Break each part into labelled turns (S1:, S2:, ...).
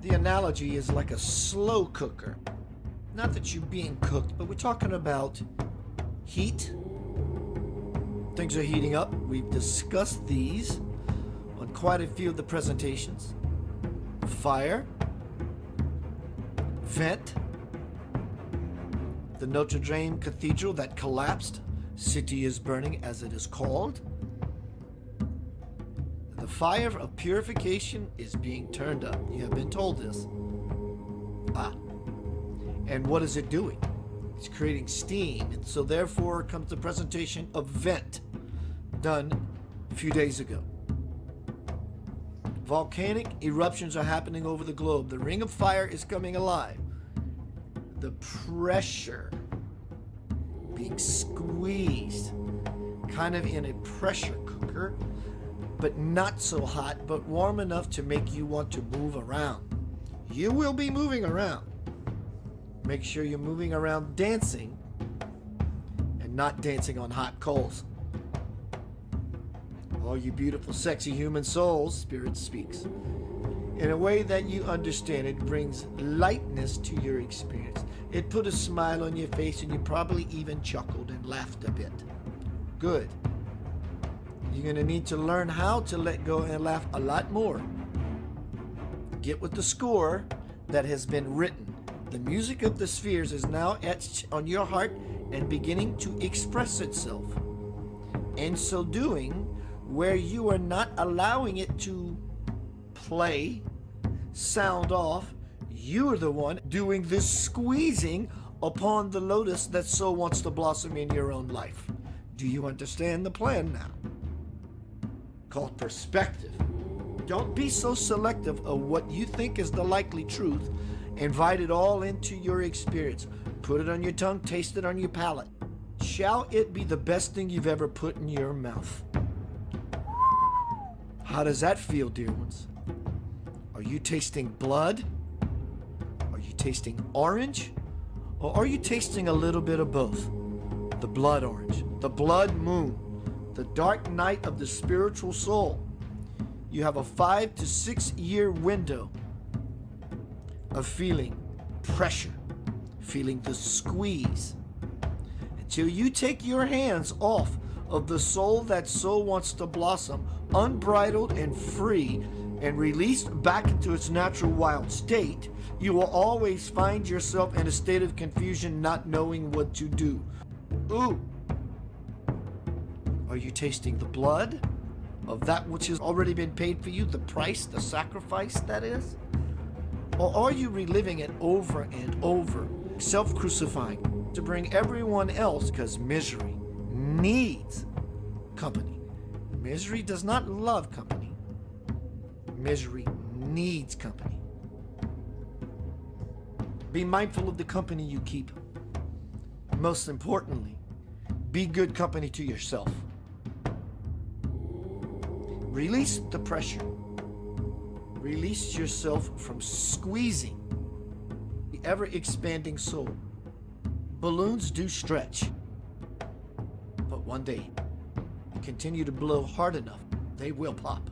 S1: The analogy is like a slow cooker. Not that you're being cooked, but we're talking about heat. Things are heating up. We've discussed these on quite a few of the presentations. Fire, vent, the Notre Dame Cathedral that collapsed, city is burning as it is called. The fire of purification is being turned up. You have been told this. And what is it doing? It's creating steam, and so therefore comes the presentation of vent, done a few days ago. Volcanic eruptions are happening over the globe. The ring of fire is coming alive. The pressure being squeezed, kind of in a pressure cooker, but not so hot, but warm enough to make you want to move around. You will be moving around. Make sure you're moving around dancing and not dancing on hot coals. All you beautiful, sexy human souls, Spirit speaks. In a way that you understand, it brings lightness to your experience. It put a smile on your face and you probably even chuckled and laughed a bit. Good. You're going to need to learn how to let go and laugh a lot more. Get with the score that has been written. The music of the spheres is now etched on your heart and beginning to express itself. In so doing, where you are not allowing it to play, sound off, you are the one doing this squeezing upon the lotus that so wants to blossom in your own life. Do you understand the plan now? Called perspective. Don't be so selective of what you think is the likely truth. Invite it all into your experience. Put it on your tongue, taste it on your palate. Shall it be the best thing you've ever put in your mouth? How does that feel, dear ones? Are you tasting blood? Are you tasting orange? Or are you tasting a little bit of both? The blood orange, the blood moon, the dark night of the spiritual soul. You have a 5 to 6 year window of feeling pressure, feeling the squeeze, until you take your hands off of the soul that so wants to blossom, unbridled and free, and released back into its natural wild state. You will always find yourself in a state of confusion, not knowing what to do. Ooh. Are you tasting the blood of that which has already been paid for you, the price, the sacrifice that is? Or are you reliving it over and over, self-crucifying to bring everyone else, because misery needs company. Misery does not love company. Misery needs company. Be mindful of the company you keep. Most importantly, be good company to yourself. Release the pressure. Release yourself from squeezing the ever-expanding soul. Balloons do stretch, but one day, you continue to blow hard enough, they will pop.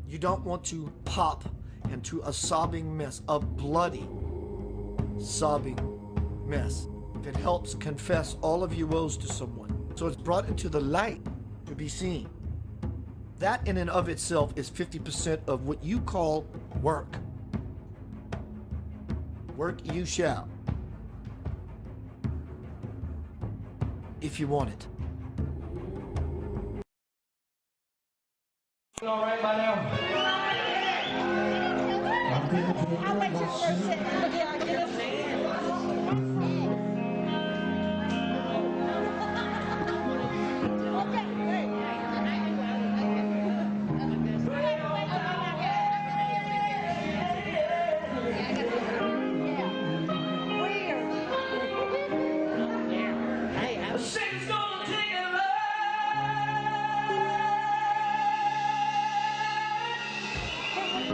S1: You don't want to pop into a sobbing mess, a bloody, sobbing mess. If it helps, confess all of your woes to someone, so it's brought into the light to be seen. That in and of itself is 50% of what you call work. Work you shall, if you want it.
S2: All right by now?
S3: I'll let you first sit down here. I get a man.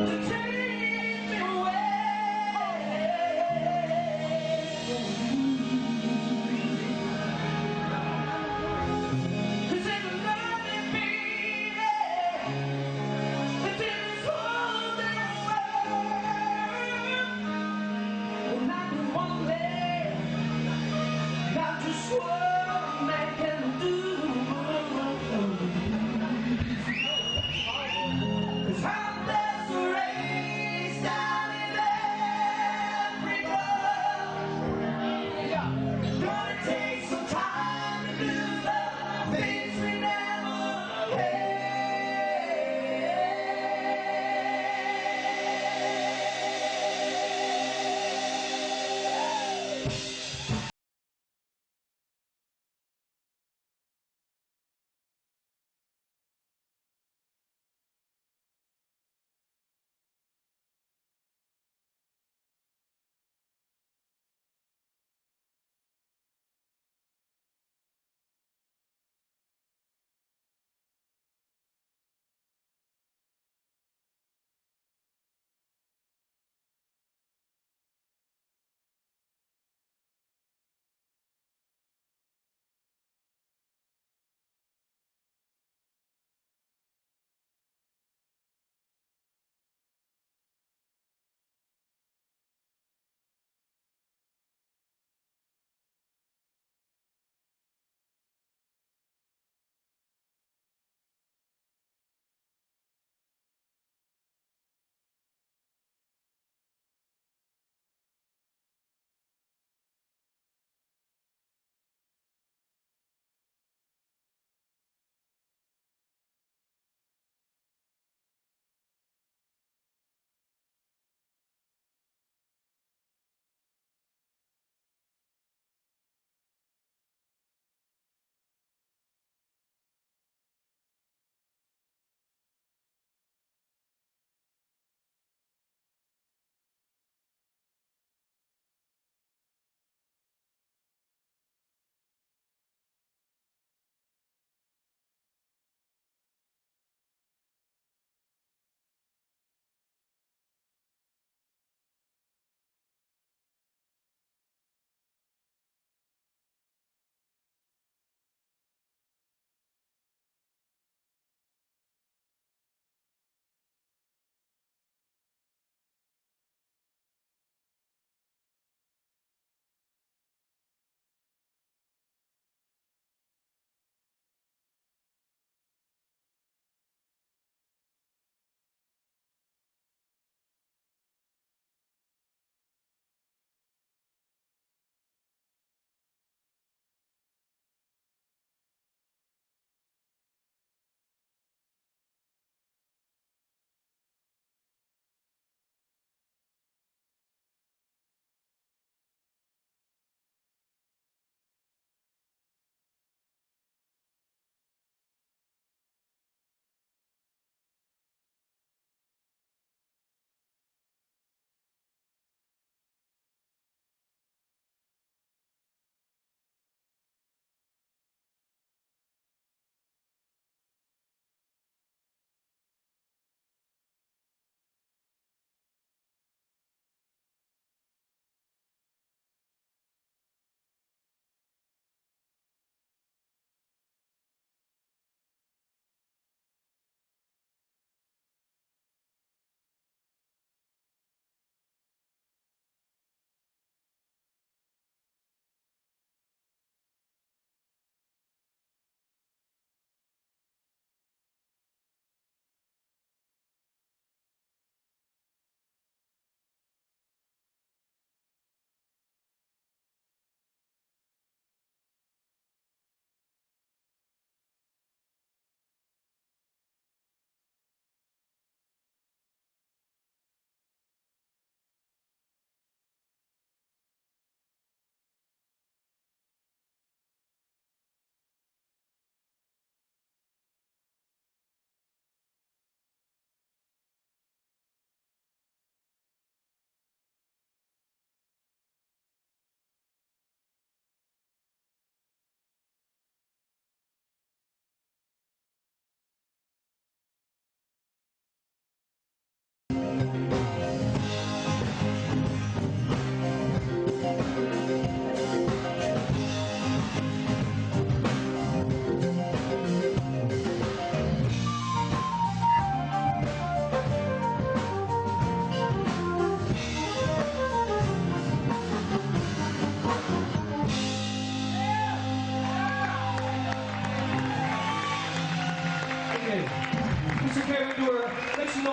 S2: Take me away.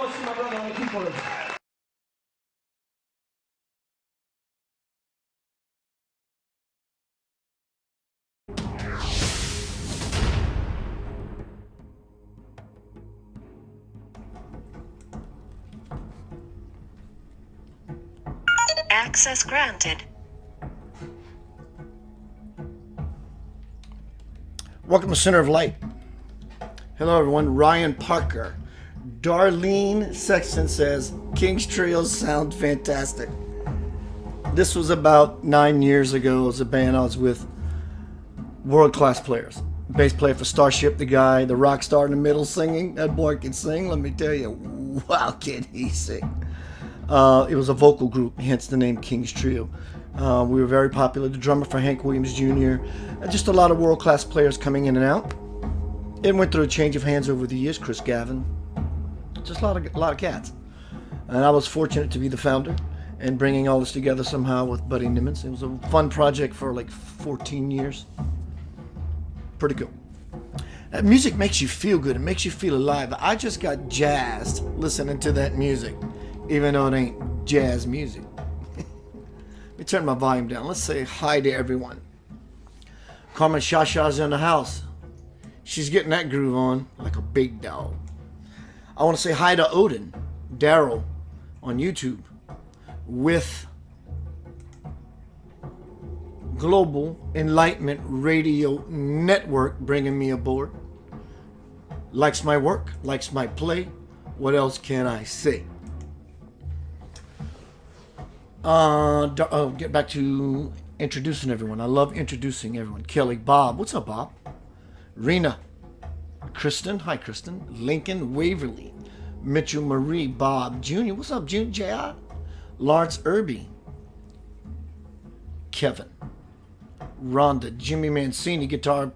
S1: applause to my brother on the keyboards.
S2: Access granted.
S1: Welcome to Center of Light. Hello, everyone. Ryan Parker. Darlene Sexton says, King's Trios sound fantastic. This was about 9 years ago. It was a band I was with. World-class players. Bass player for Starship, the guy, the rock star in the middle singing. That boy can sing, let me tell you. Wow, can he sing. It was a vocal group, hence the name King's Trio. We were very popular. The drummer for Hank Williams Jr. Just a lot of world-class players coming in and out. It went through a change of hands over the years. Chris Gavin. Just a lot of cats. And I was fortunate to be the founder and bringing all this together somehow with Buddy Nimmons. It was a fun project for like 14 years. Pretty cool. That music makes you feel good. It makes you feel alive. I just got jazzed listening to that music, even though it ain't jazz music. Let me turn my volume down. Let's say hi to everyone. Carmen Shasha's in the house. She's getting that groove on like a big dog. I want to say hi to Odin, Daryl on YouTube with Global Enlightenment Radio Network bringing me aboard. Likes my work, likes my play. What else can I say? Get back to introducing everyone. I love introducing everyone. Kelly, Bob. What's up, Bob? Rena. Kristen. Hi, Kristen. Lincoln Waverly. Mitchell Marie. Bob Jr. What's up, June? J.I. Lawrence Irby. Kevin. Rhonda. Jimmy Mancini. Guitar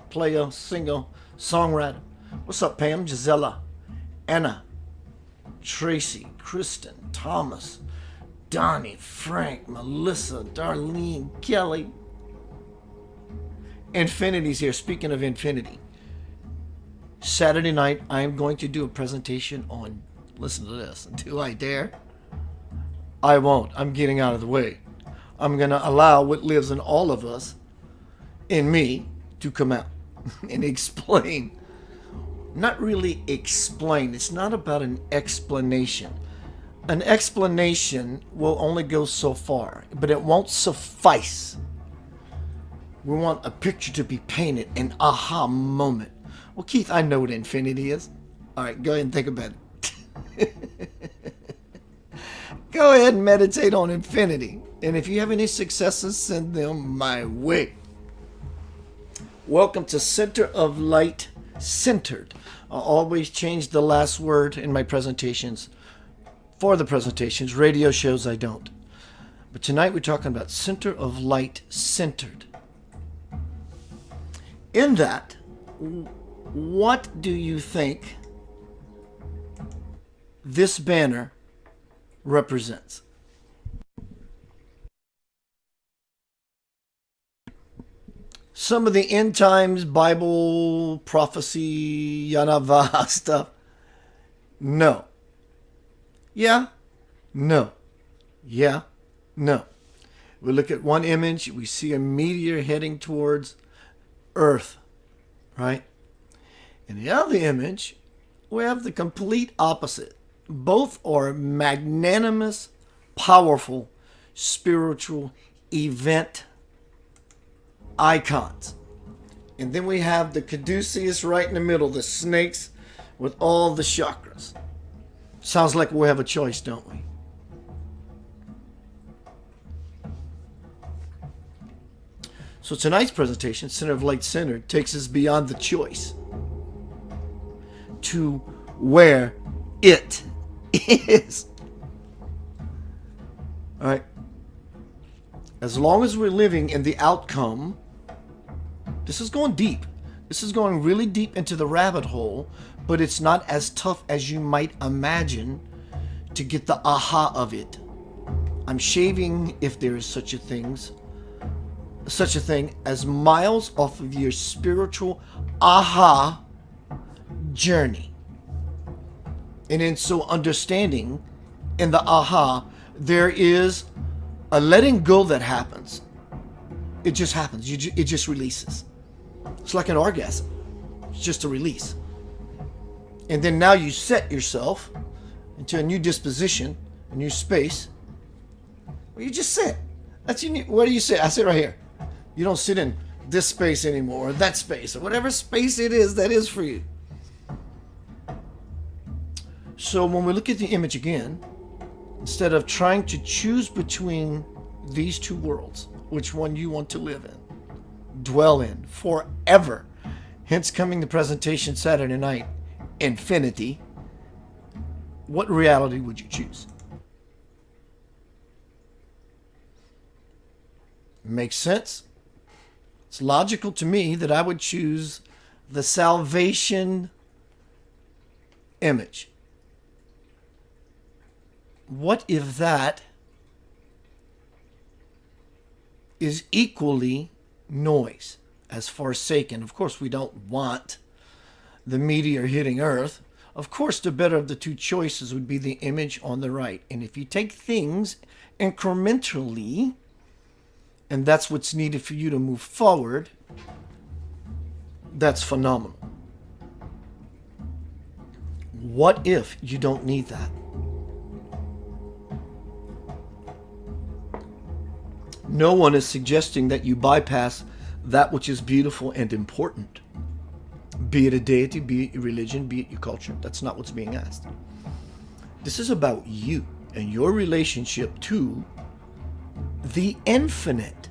S1: player, singer, songwriter. What's up, Pam? Gisela. Anna. Tracy. Kristen. Thomas. Donnie, Frank, Melissa, Darlene, Kelly. Infinity's here. Speaking of Infinity, Saturday night I am going to do a presentation on, listen to this, Do I Dare? I won't. I'm getting out of the way. I'm going to allow what lives in all of us, in me, to come out and explain. Not really explain. It's not about an explanation. An explanation will only go so far, but it won't suffice. We want a picture to be painted, an aha moment. Well, Keith, I know what infinity is. All right, go ahead and think about it. Go ahead and meditate on infinity. And if you have any successes, send them my way. Welcome to Center of Light Centered. I always change the last word in my presentations. For the presentations, radio shows I don't. But tonight we're talking about Center of Light Centered. In that, what do you think this banner represents? Some of the end times Bible prophecy, Yanava stuff. No. Yeah. No. Yeah. No. We look at one image, we see a meteor heading towards Earth, right? In the other image, we have the complete opposite. Both are magnanimous, powerful, spiritual event icons. And then we have the caduceus right in the middle, the snakes with all the chakras. Sounds like we have a choice, don't we? So tonight's presentation, Center of Light Centered, takes us beyond the choice to where it is. All right. As long as we're living in the outcome, this is going deep. This is going really deep into the rabbit hole, but it's not as tough as you might imagine to get the aha of it. I'm shaving, if there is such a thing as miles off of your spiritual aha journey. And in so understanding, in the aha, there is a letting go that happens. It just happens. It just releases. It's like an orgasm. It's just a release. And then now you set yourself into a new disposition, a new space, where you just sit. That's unique. Where do you sit? I sit right here. You don't sit in this space anymore, or that space, or whatever space it is that is for you. So when we look at the image again, instead of trying to choose between these two worlds, which one you want to live in, dwell in forever, hence coming the presentation Saturday night, infinity, what reality would you choose? Makes sense? It's logical to me that I would choose the salvation image. What if that is equally noise as forsaken? Of course, we don't want the meteor hitting Earth. Of course, the better of the two choices would be the image on the right. And if you take things incrementally, and that's what's needed for you to move forward, that's phenomenal. What if you don't need that? No one is suggesting that you bypass that which is beautiful and important. Be it a deity, be it your religion, be it your culture. That's not what's being asked. This is about you and your relationship to the infinite.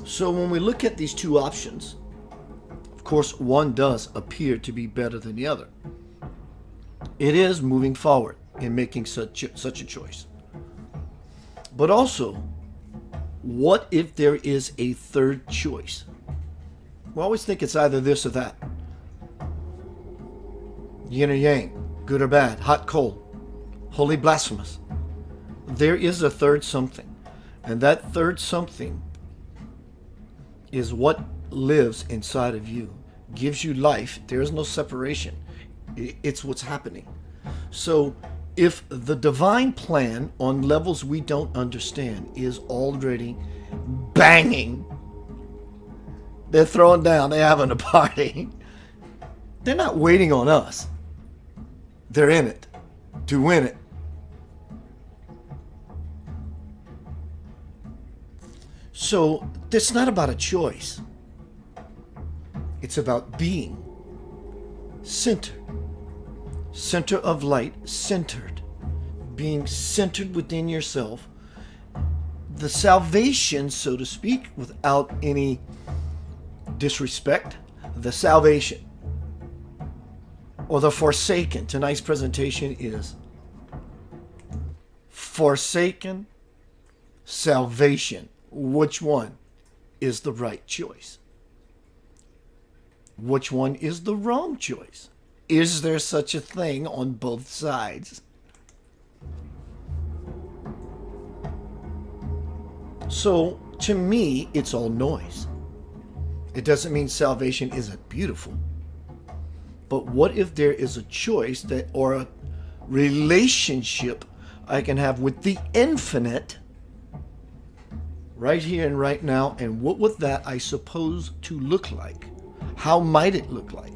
S1: So when we look at these two options, of course, one does appear to be better than the other. It is moving forward in making such a choice. But also, what if there is a third choice? We always think it's either this or that. Yin or yang, good or bad, hot, cold, holy, blasphemous. There is a third something. And that third something is what lives inside of you, gives you life. There is no separation. It's what's happening. So if the divine plan on levels we don't understand is already banging, they're throwing down, they're having a party, they're not waiting on us. They're in it to win it. So it's not about a choice. It's about being centered. Center of light, centered. Being centered within yourself. The salvation, so to speak, without any disrespect, the salvation. Or the forsaken. Tonight's presentation is forsaken, salvation. Which one is the right choice? Which one is the wrong choice? Is there such a thing on both sides? So, to me, it's all noise. It doesn't mean salvation isn't beautiful. But what if there is a choice that, or a relationship I can have with the infinite right here and right now, and what would that, I suppose, to look like? How might it look like?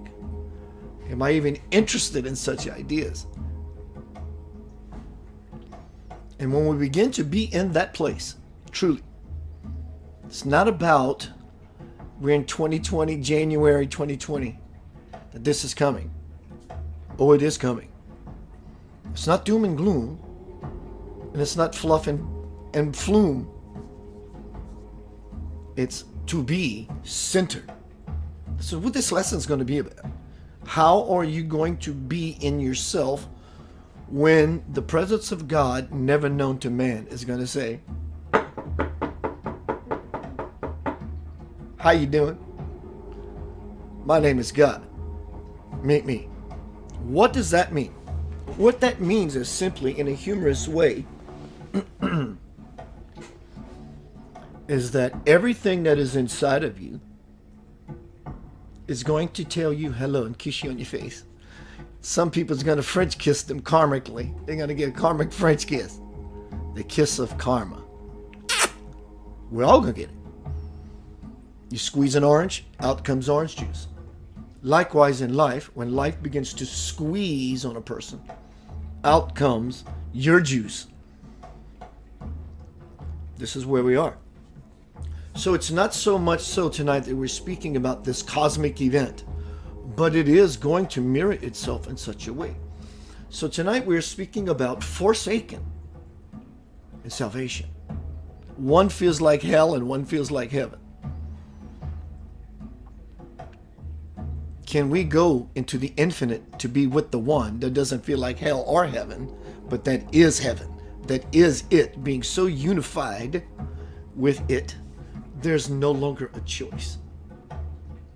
S1: Am I even interested in such ideas? And when we begin to be in that place, truly, it's not about we're in 2020, January 2020, that this is coming. Oh, it is coming. It's not doom and gloom, and it's not fluff and flume. It's to be centered. So what this lesson is going to be about. How are you going to be in yourself when the presence of God, never known to man, is going to say, how you doing? My name is God. Meet me. What does that mean? What that means is simply, in a humorous way, is that everything that is inside of you is going to tell you hello and kiss you on your face. Some people's going to French kiss them karmically. They're going to get a karmic French kiss. The kiss of karma. We're all going to get it. You squeeze an orange, out comes orange juice. Likewise in life, when life begins to squeeze on a person, out comes your juice. This is where we are. So it's not so much so tonight that we're speaking about this cosmic event, but it is going to mirror itself in such a way. So tonight we're speaking about forsaken and salvation. One feels like hell and one feels like heaven. Can we go into the infinite to be with the one that doesn't feel like hell or heaven, but that is heaven, that is it, being so unified with it, there's no longer a choice.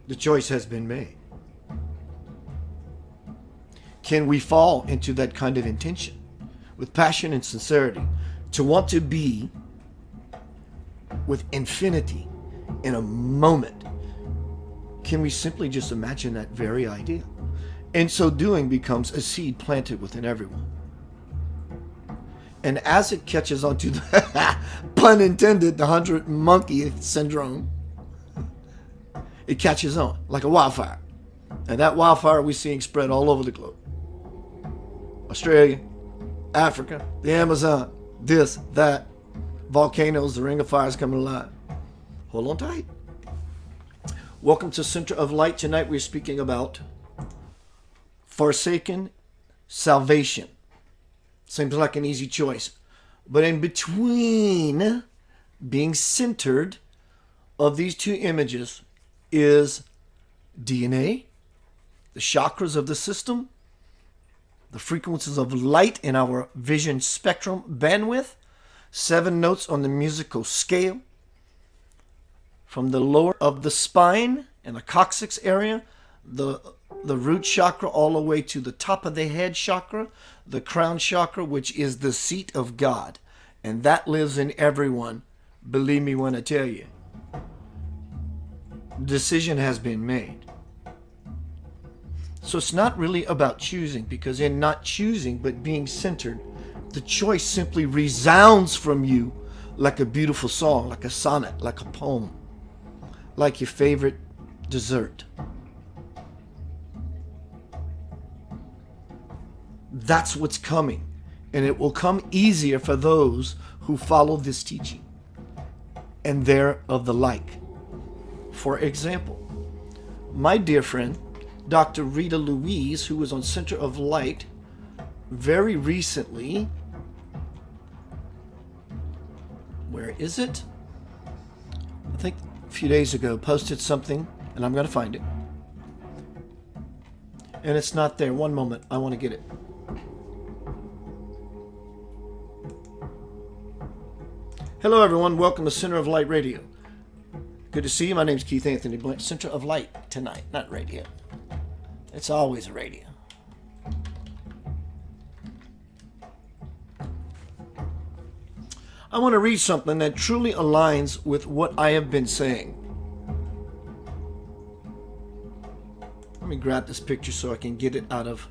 S1: The choice has been made. Can we fall into that kind of intention with passion and sincerity to want to be with infinity in a moment? Can we simply just imagine that very idea? And so doing becomes a seed planted within everyone. And as it catches on to the, pun intended, the 100 monkey syndrome, it catches on like a wildfire. And that wildfire we're seeing spread all over the globe. Australia, Africa, the Amazon, this, that, volcanoes, the ring of fire is coming alive. Hold on tight. Welcome to Center of Light. Tonight we're speaking about forsaken salvation. Seems like an easy choice. But in between being centered of these two images is DNA, the chakras of the system, the frequencies of light in our vision spectrum bandwidth, 7 notes on the musical scale, from the lower of the spine and the coccyx area, the root chakra, all the way to the top of the head chakra, the crown chakra, which is the seat of God. And that lives in everyone. Believe me when I tell you. The decision has been made. So it's not really about choosing, because in not choosing but being centered, the choice simply resounds from you like a beautiful song, like a sonnet, like a poem, like your favorite dessert. That's what's coming, and it will come easier for those who follow this teaching and they're of the like. For example, my dear friend, Dr. Rita Louise, who was on Center of Light very recently. Where is it? I think a few days ago, posted something, and I'm going to find it. And it's not there. One moment. I want to get it. Hello, everyone. Welcome to Center of Light Radio. Good to see you. My name is Keith Anthony Blunt. Center of Light tonight, not radio. It's always a radio. I want to read something that truly aligns with what I have been saying. Let me grab this picture so I can get it out of.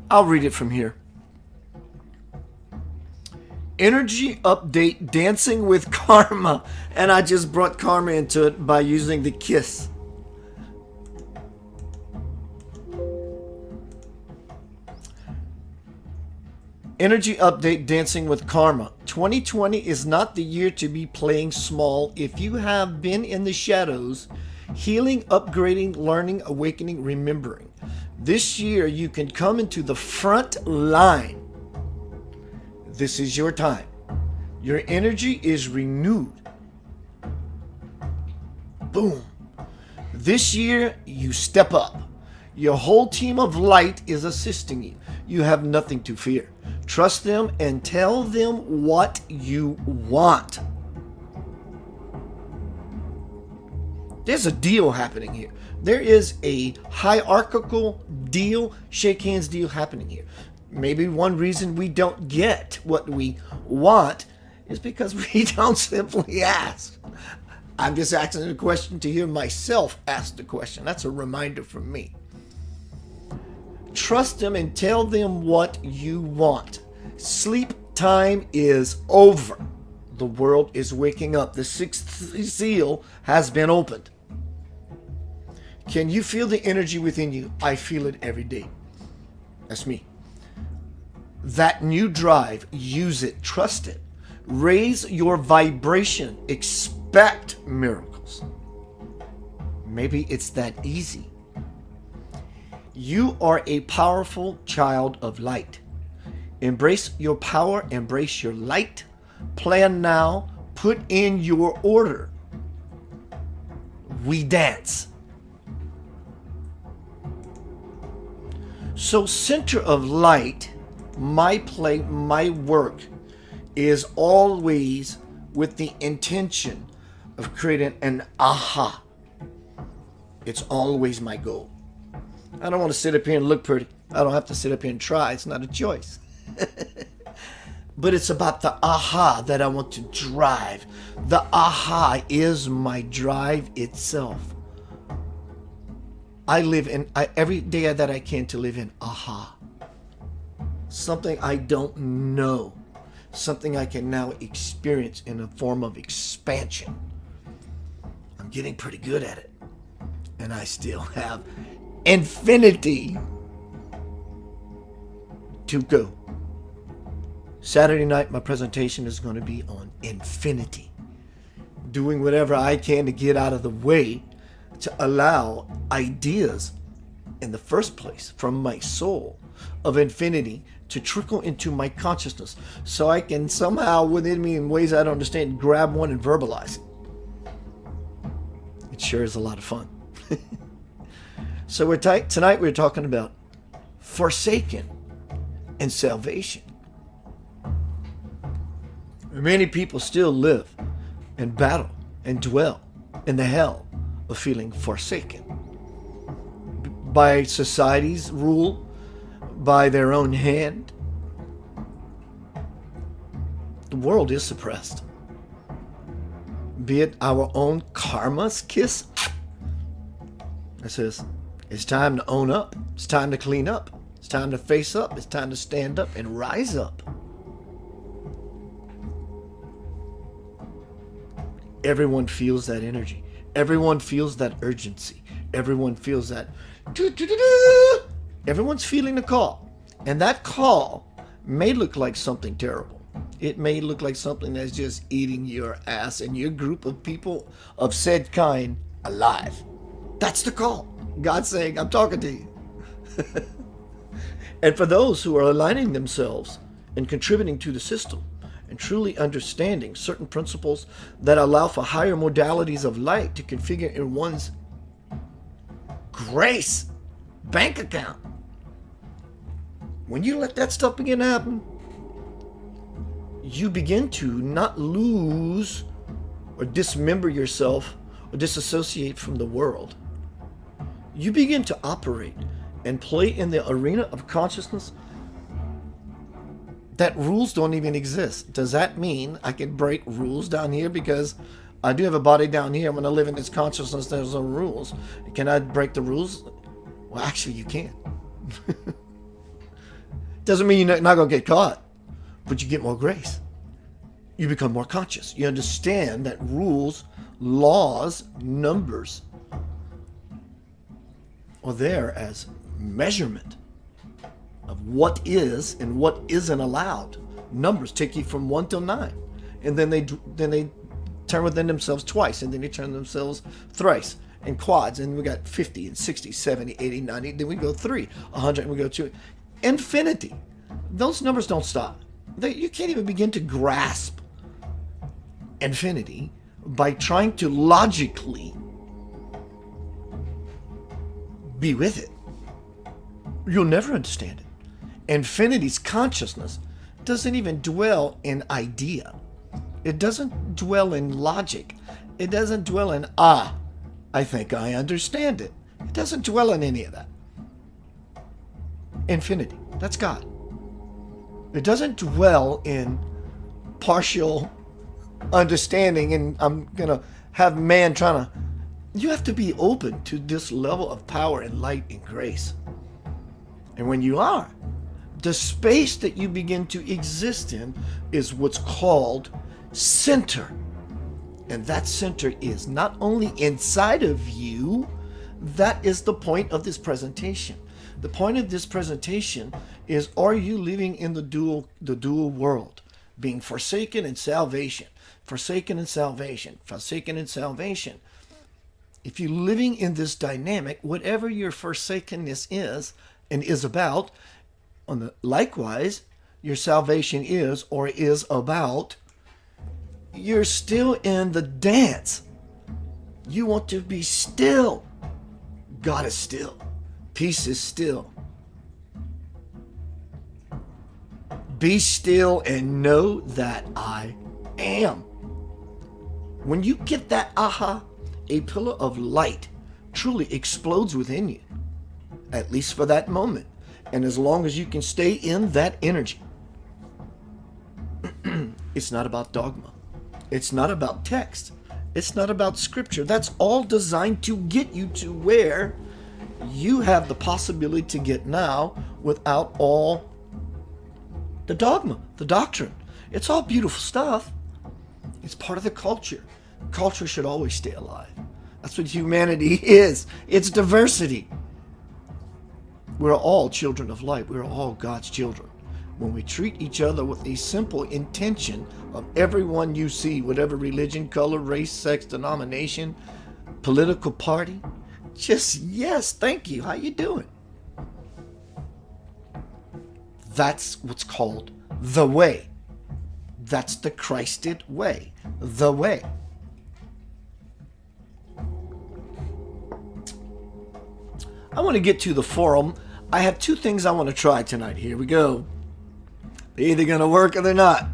S1: I'll read it from here. Energy update, dancing with karma. And I just brought karma into it by using the kiss. Energy update, dancing with karma. 2020 is not the year to be playing small. If you have been in the shadows, healing, upgrading, learning, awakening, remembering. This year you can come into the front line. This is your time. Your energy is renewed. Boom. This year you step up. Your whole team of light is assisting you. You have nothing to fear. Trust them and tell them what you want. There's a deal happening here. There is a hierarchical deal, shake hands deal happening here. Maybe one reason we don't get what we want is because we don't simply ask. I'm just asking the question to hear myself ask the question. That's a reminder from me. Trust them and tell them what you want. Sleep time is over. The world is waking up. The sixth seal has been opened. Can you feel the energy within you? I feel it every day. That's me. That new drive, use it, trust it. Raise your vibration. Expect miracles. Maybe it's that easy. You are a powerful child of light. Embrace your power, embrace your light. Plan now, put in your order. We dance. So, center of light, my play, my work is always with the intention of creating an aha. It's always my goal. I don't want to sit up here and look pretty. I don't have to sit up here and try. It's not a choice. But it's about the aha that I want to drive. The aha is my drive itself. I live in every day that I can to live in aha. Something I don't know. Something I can now experience in a form of expansion. I'm getting pretty good at it. And I still have infinity to go. Saturday night, my presentation is going to be on infinity. Doing whatever I can to get out of the way to allow ideas in the first place from my soul of infinity to trickle into my consciousness so I can somehow within me in ways I don't understand grab one and verbalize it. It sure is a lot of fun. So tonight we're talking about forsaken and salvation. Many people still live and battle and dwell in the hell of feeling forsaken by society's rule, by their own hand. The world is suppressed. Be it our own karma's kiss. It says, it's time to own up. It's time to clean up. It's time to face up. It's time to stand up and rise up. Everyone feels that energy. Everyone feels that urgency. Everyone feels that. Everyone's feeling the call. And that call may look like something terrible. It may look like something that's just eating your ass and your group of people of said kind alive. That's the call. God's saying, I'm talking to you. And for those who are aligning themselves and contributing to the system and truly understanding certain principles that allow for higher modalities of light to configure in one's grace bank account. When you let that stuff begin to happen, you begin to not lose or dismember yourself or disassociate from the world. You begin to operate and play in the arena of consciousness that rules don't even exist. Does that mean I can break rules down here because I do have a body down here? I'm going to live in this consciousness. There's no rules. Can I break the rules? Well, actually, you can. Doesn't mean you're not going to get caught, but you get more grace. You become more conscious. You understand that rules, laws, numbers are there as measurement of what is and what isn't allowed. Numbers take you from 1 till 9, and then they turn within themselves twice, and then they turn themselves thrice, and quads, and we got 50 and 60, 70, 80, 90, then we go 3, 100, and we go 2. Infinity. Those numbers don't stop. You can't even begin to grasp infinity by trying to logically be with it. You'll never understand it. Infinity's consciousness doesn't even dwell in idea. It doesn't dwell in logic. It doesn't dwell in, I think I understand it. It doesn't dwell in any of that. Infinity, that's God. It doesn't dwell in partial understanding and I'm going to have man trying to. You have to be open to this level of power and light and grace. And when you are, the space that you begin to exist in is what's called center. And that center is not only inside of you, that is the point of this presentation. The point of this presentation is, are you living in the dual world, being forsaken and salvation, forsaken and salvation, forsaken and salvation. If you're living in this dynamic, whatever your forsakenness is and is about, likewise, your salvation is or is about, you're still in the dance. You want to be still. God is still. Peace is still. Be still and know that I am. When you get that aha, a pillar of light truly explodes within you, at least for that moment. And as long as you can stay in that energy, it's not about dogma. It's not about text. It's not about scripture. That's all designed to get you to where you have the possibility to get now without all the dogma, the doctrine. It's all beautiful stuff. It's part of the culture. Culture should always stay alive. That's what humanity is. It's diversity. We're all children of light. We're all God's children. When we treat each other with a simple intention of everyone you see, whatever religion, color, race, sex, denomination, political party, just yes, thank you. How you doing? That's what's called the way. That's the Christed way. The way. I want to get to the forum. I have two things I want to try tonight. Here we go. They're either going to work or they're not.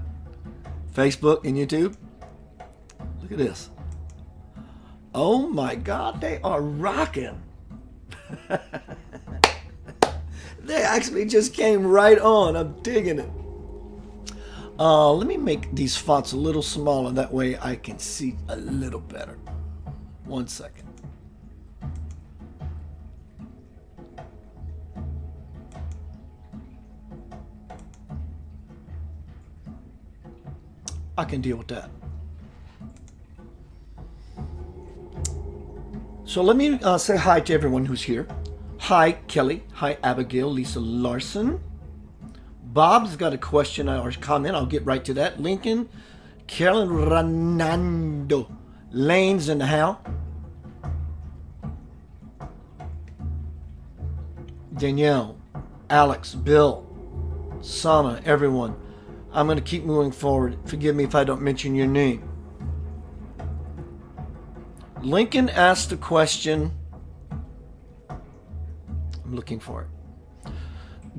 S1: Facebook and YouTube. Look at this. Oh my God, they are rocking. They actually just came right on. I'm digging it. Let me make these fonts a little smaller. That way I can see a little better. 1 second. I can deal with that. So let me say hi to everyone who's here. Hi, Kelly. Hi, Abigail. Lisa Larson. Bob's got a question or comment. I'll get right to that. Lincoln. Carolyn Renando. Lane's in the house. Danielle. Alex. Bill. Sana. Everyone. I'm going to keep moving forward. Forgive me if I don't mention your name. Lincoln asked a question. I'm looking for it.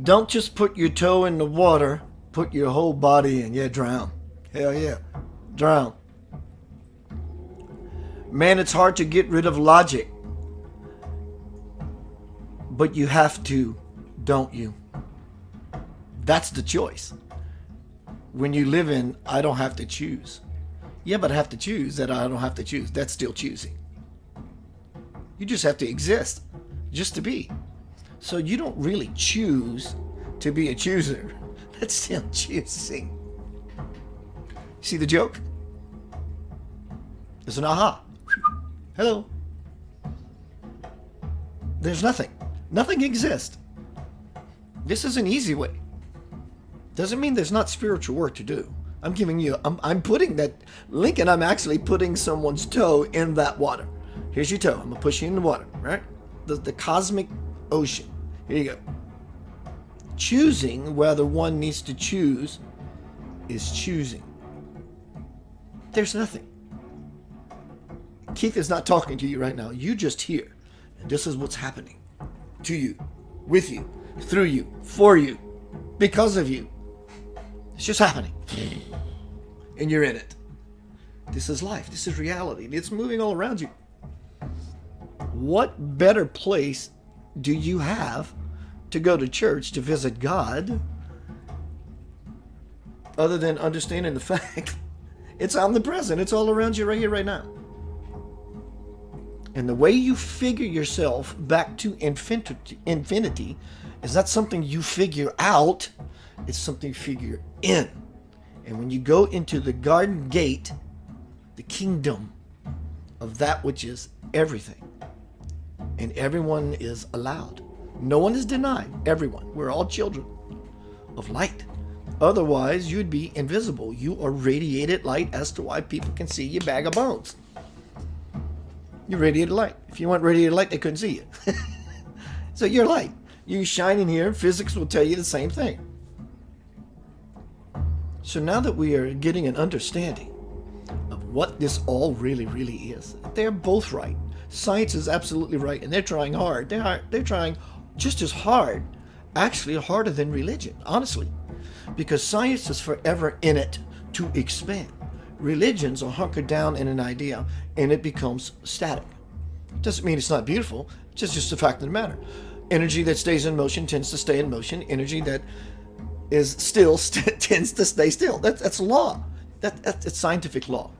S1: Don't just put your toe in the water. Put your whole body in. Yeah, drown. Hell yeah. Drown. Man, it's hard to get rid of logic. But you have to, don't you? That's the choice. When you live in, I don't have to choose. Yeah, but I have to choose that I don't have to choose. That's still choosing. You just have to exist, just to be. So you don't really choose to be a chooser. That's still choosing. See the joke? There's an aha. Hello. There's nothing. Nothing exists. This is an easy way. Doesn't mean there's not spiritual work to do. I'm giving you, I'm putting that, Lincoln, I'm actually putting someone's toe in that water. Here's your toe. I'm going to push you in the water, right? The cosmic ocean. Here you go. Choosing whether one needs to choose is choosing. There's nothing. Keith is not talking to you right now. You just hear. And this is what's happening to you, with you, through you, for you, because of you. It's just happening. And you're in it. This is life. This is reality. It's moving all around you. What better place do you have to go to church to visit God other than understanding the fact it's omnipresent. It's all around you right here, right now. And the way you figure yourself back to infinity is not something you figure out, it's something you figure in. And when you go into the garden gate, the kingdom of that which is everything, and everyone is allowed. No one is denied. Everyone. We're all children of light. Otherwise, you'd be invisible. You are radiated light, as to why people can see your bag of bones. You're radiated light. If you weren't radiated light, they couldn't see you. So you're light. You shine in here. Physics will tell you the same thing. So now that we are getting an understanding of what this all really is, they're both right. Science is absolutely right, and they're trying hard. They're trying just as hard, actually harder than religion, honestly, because science is forever in it to expand. Religions are hunkered down in an idea, and it becomes static. Doesn't mean it's not beautiful, it's just a fact of the matter. Energy that stays in motion tends to stay in motion. Energy that is still tends to stay still. That's law. That's scientific law.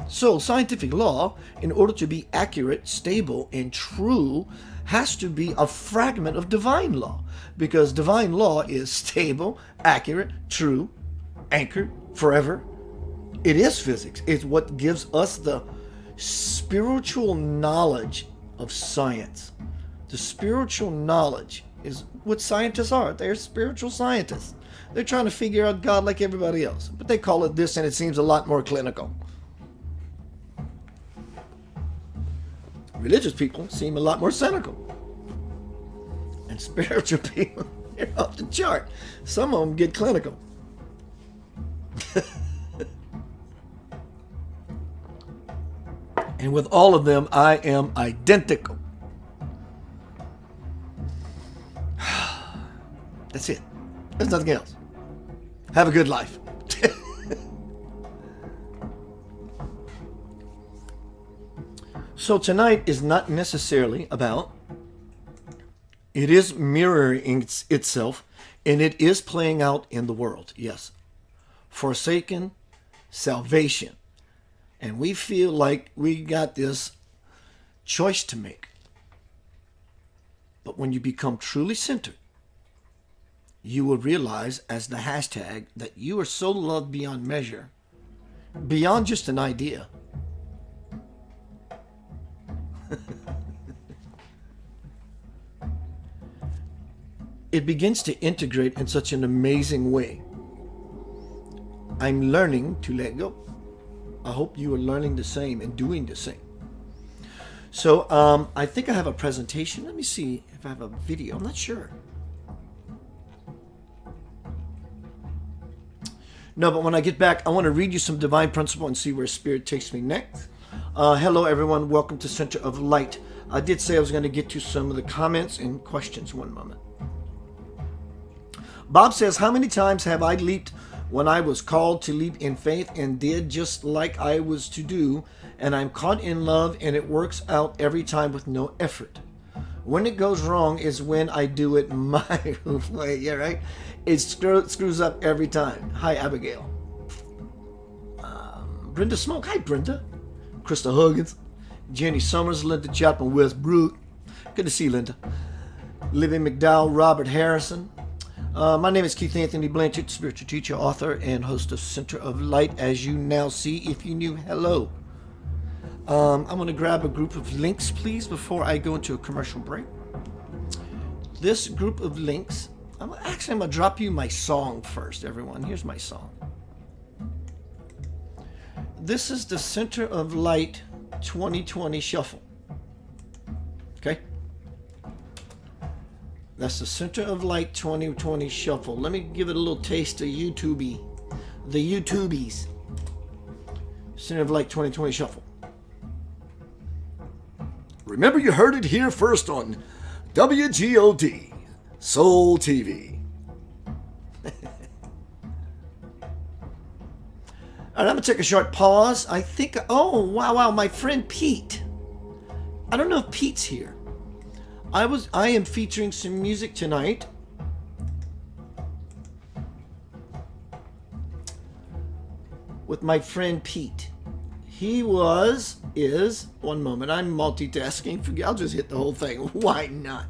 S1: So scientific law, in order to be accurate, stable, and true, has to be a fragment of divine law, because divine law is stable, accurate, true, anchored, forever. It is physics. It's what gives us the spiritual knowledge of science. The spiritual knowledge is what scientists are. They're spiritual scientists. They're trying to figure out God like everybody else, but they call it this, and it seems a lot more clinical. Religious people seem a lot more cynical. And spiritual people, they're off the chart. Some of them get clinical. And with all of them, I am identical. That's it. There's nothing else. Have a good life. So tonight is not necessarily about, it is mirroring itself, and it is playing out in the world. Yes. Forsaken salvation. And we feel like we got this choice to make. But when you become truly centered, you will realize, as the hashtag, that you are so loved beyond measure, beyond just an idea. It begins to integrate in such an amazing way. I'm learning to let go. I hope you are learning the same and doing the same. So I think I have a presentation. Let me see if I have a video. I'm not sure. No, but when I get back, I want to read you some divine principle and see where Spirit takes me next. Hello, everyone. Welcome to Center of Light. I did say I was going to get to some of the comments and questions. One moment. Bob says, how many times have I leaped when I was called to leap in faith and did just like I was to do, and I'm caught in love and it works out every time with no effort? When it goes wrong is when I do it my way. Yeah, right? It screws up every time. Hi, Abigail. Brenda Smoke. Hi, Brenda. Krista Huggins. Jenny Summers. Linda Chapman Westbrook. Good to see you, Linda. Livy McDowell. Robert Harrison. My name is Keith Anthony Blanchard, spiritual teacher, author, and host of Center of Light. As you now see, if you knew, hello. I'm going to grab a group of links, please, before I go into a commercial break. This group of links, I'm going to drop you my song first, everyone. Here's my song. This is the Center of Light 2020 Shuffle. Okay? That's the Center of Light 2020 Shuffle. Let me give it a little taste of the YouTubies. Center of Light 2020 Shuffle. Remember, you heard it here first on WGOD, Soul TV. All right, I'm going to take a short pause. I think, oh, wow, my friend Pete. I don't know if Pete's here. I am featuring some music tonight. With my friend Pete. one moment, I'm multitasking. I'll just hit the whole thing. Why not?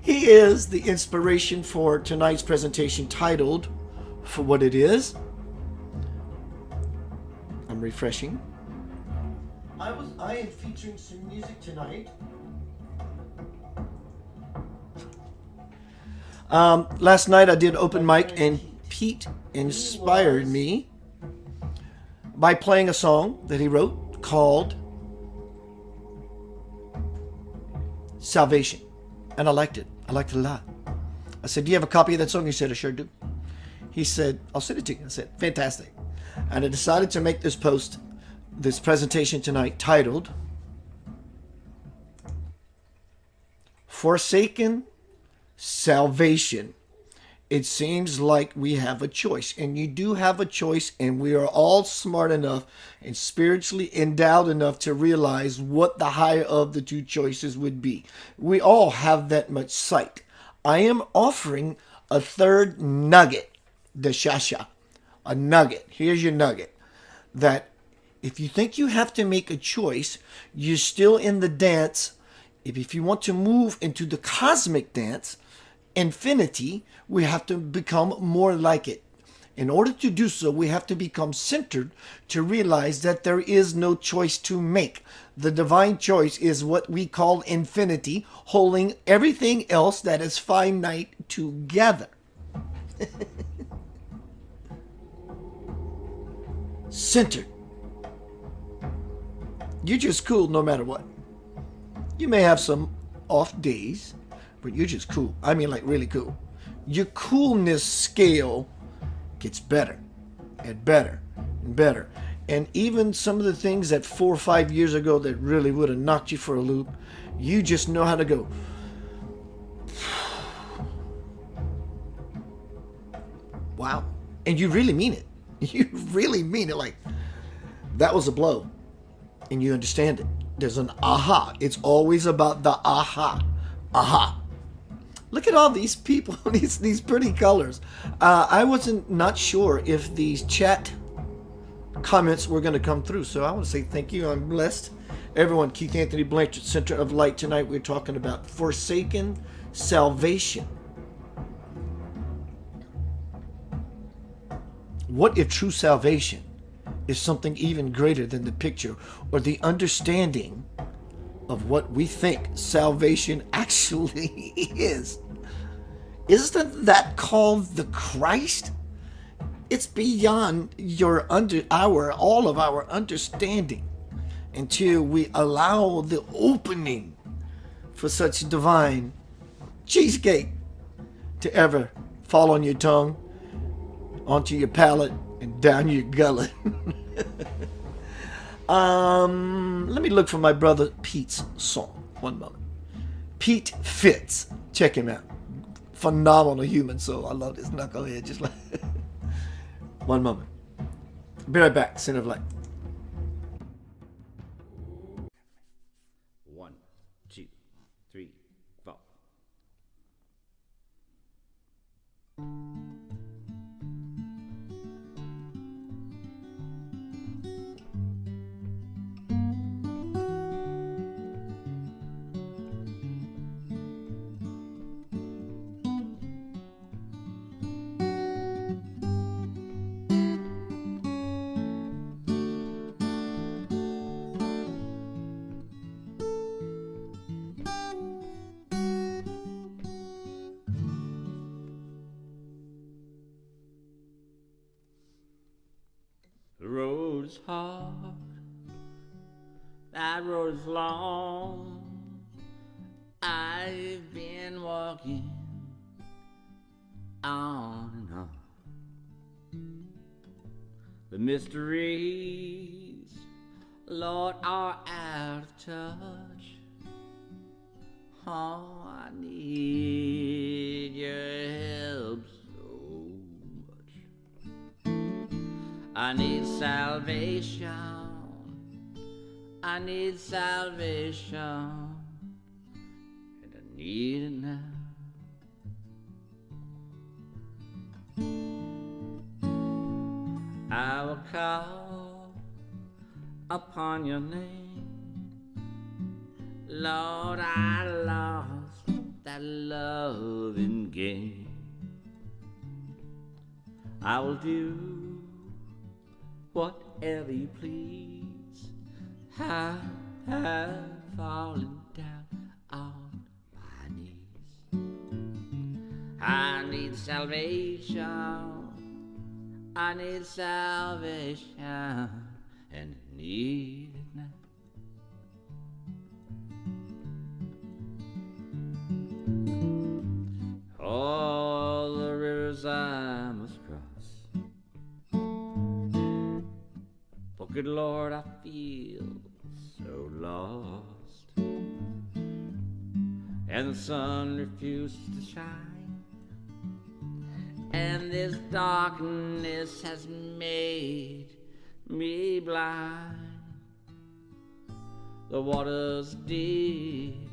S1: He is the inspiration for tonight's presentation titled, For What It Is. I'm refreshing. I am featuring some music tonight. Last night I did open mic and Pete inspired me by playing a song that he wrote called Salvation. And I liked it. I liked it a lot. I said, do you have a copy of that song? He said, I sure do. He said, I'll send it to you. I said, fantastic. And I decided to make this presentation tonight titled Forsaken Salvation. It seems like we have a choice, and you do have a choice, and we are all smart enough and spiritually endowed enough to realize what the higher of the two choices would be. We all have that much sight. I am offering a third nugget, the shasha, a nugget. Here's your nugget. That if you think you have to make a choice, you're still in the dance. If you want to move into the cosmic dance, infinity, we have to become more like it. In order to do so, we have to become centered to realize that there is no choice to make. The divine choice is what we call infinity, holding everything else that is finite together. Centered. You're just cool no matter what. You may have some off days, but you're just cool. I mean, like really cool. Your coolness scale gets better and better and better. And even some of the things that 4 or 5 years ago that really would have knocked you for a loop, you just know how to go. Wow. And you really mean it. You really mean it. Like, that was a blow. And you understand it. There's an aha. It's always about the aha. Aha. Look at all these people, these pretty colors. I wasn't not sure if these chat comments were going to come through, so I want to say thank you. I'm blessed. Everyone, Keith Anthony Blanchard, Center of Light. Tonight we're talking about forsaken salvation. What if true salvation is something even greater than the picture or the understanding of what we think salvation actually is? Isn't that called the Christ? It's beyond all of our understanding until we allow the opening for such divine cheesecake to ever fall on your tongue, onto your palate, and down your gullet. Let me look for my brother Pete's song. One moment. Pete Fitz. Check him out. Phenomenal human soul. I love this knucklehead. Just like one moment. Be right back. Center of Light.
S2: 1, 2, 3, 4. The road is hard, that road is long. I've been walking on and on. The mysteries, Lord, are out of touch. Oh, I need your help so much. I need salvation. I need salvation. And I need it now. I will call upon your name. Lord, I lost that loving game. I will do whatever you please. I have fallen down on my knees. I need salvation. I need salvation, and need it now. All the rivers I must cross. For good Lord, I feel so lost. And the sun refuses to shine, and this darkness has made me blind. The water's deep,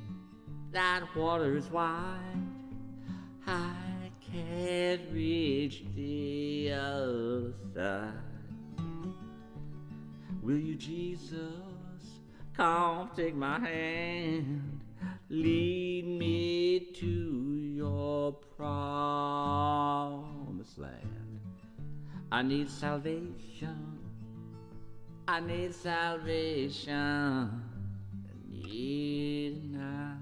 S2: that water is wide. I can't reach the other side. Will you, Jesus, come take my hand, lead me to your promised land. I need salvation. I need salvation. I need it now.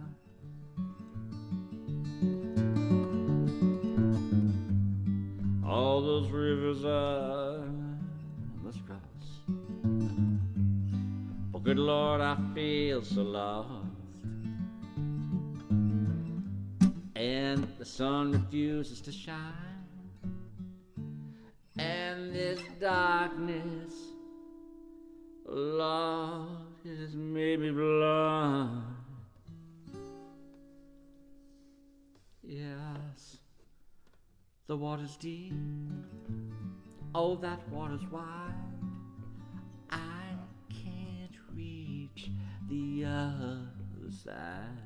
S2: All those rivers I must cross. Oh, good Lord, I feel so lost. And the sun refuses to shine, and this darkness, Lord, it has made me blind. Yes, the water's deep, oh, that water's wide. I can't reach the other side.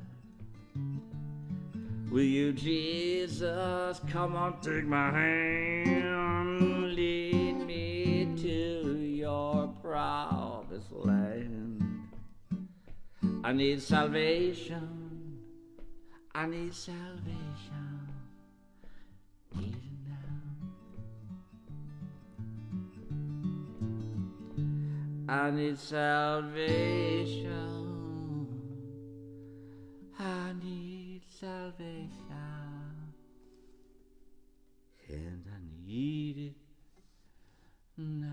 S2: Will you, Jesus, come on, take my hand, lead me to your promised land. I need salvation. I need salvation. Need it now. I need salvation. I need salvation, and I need it now.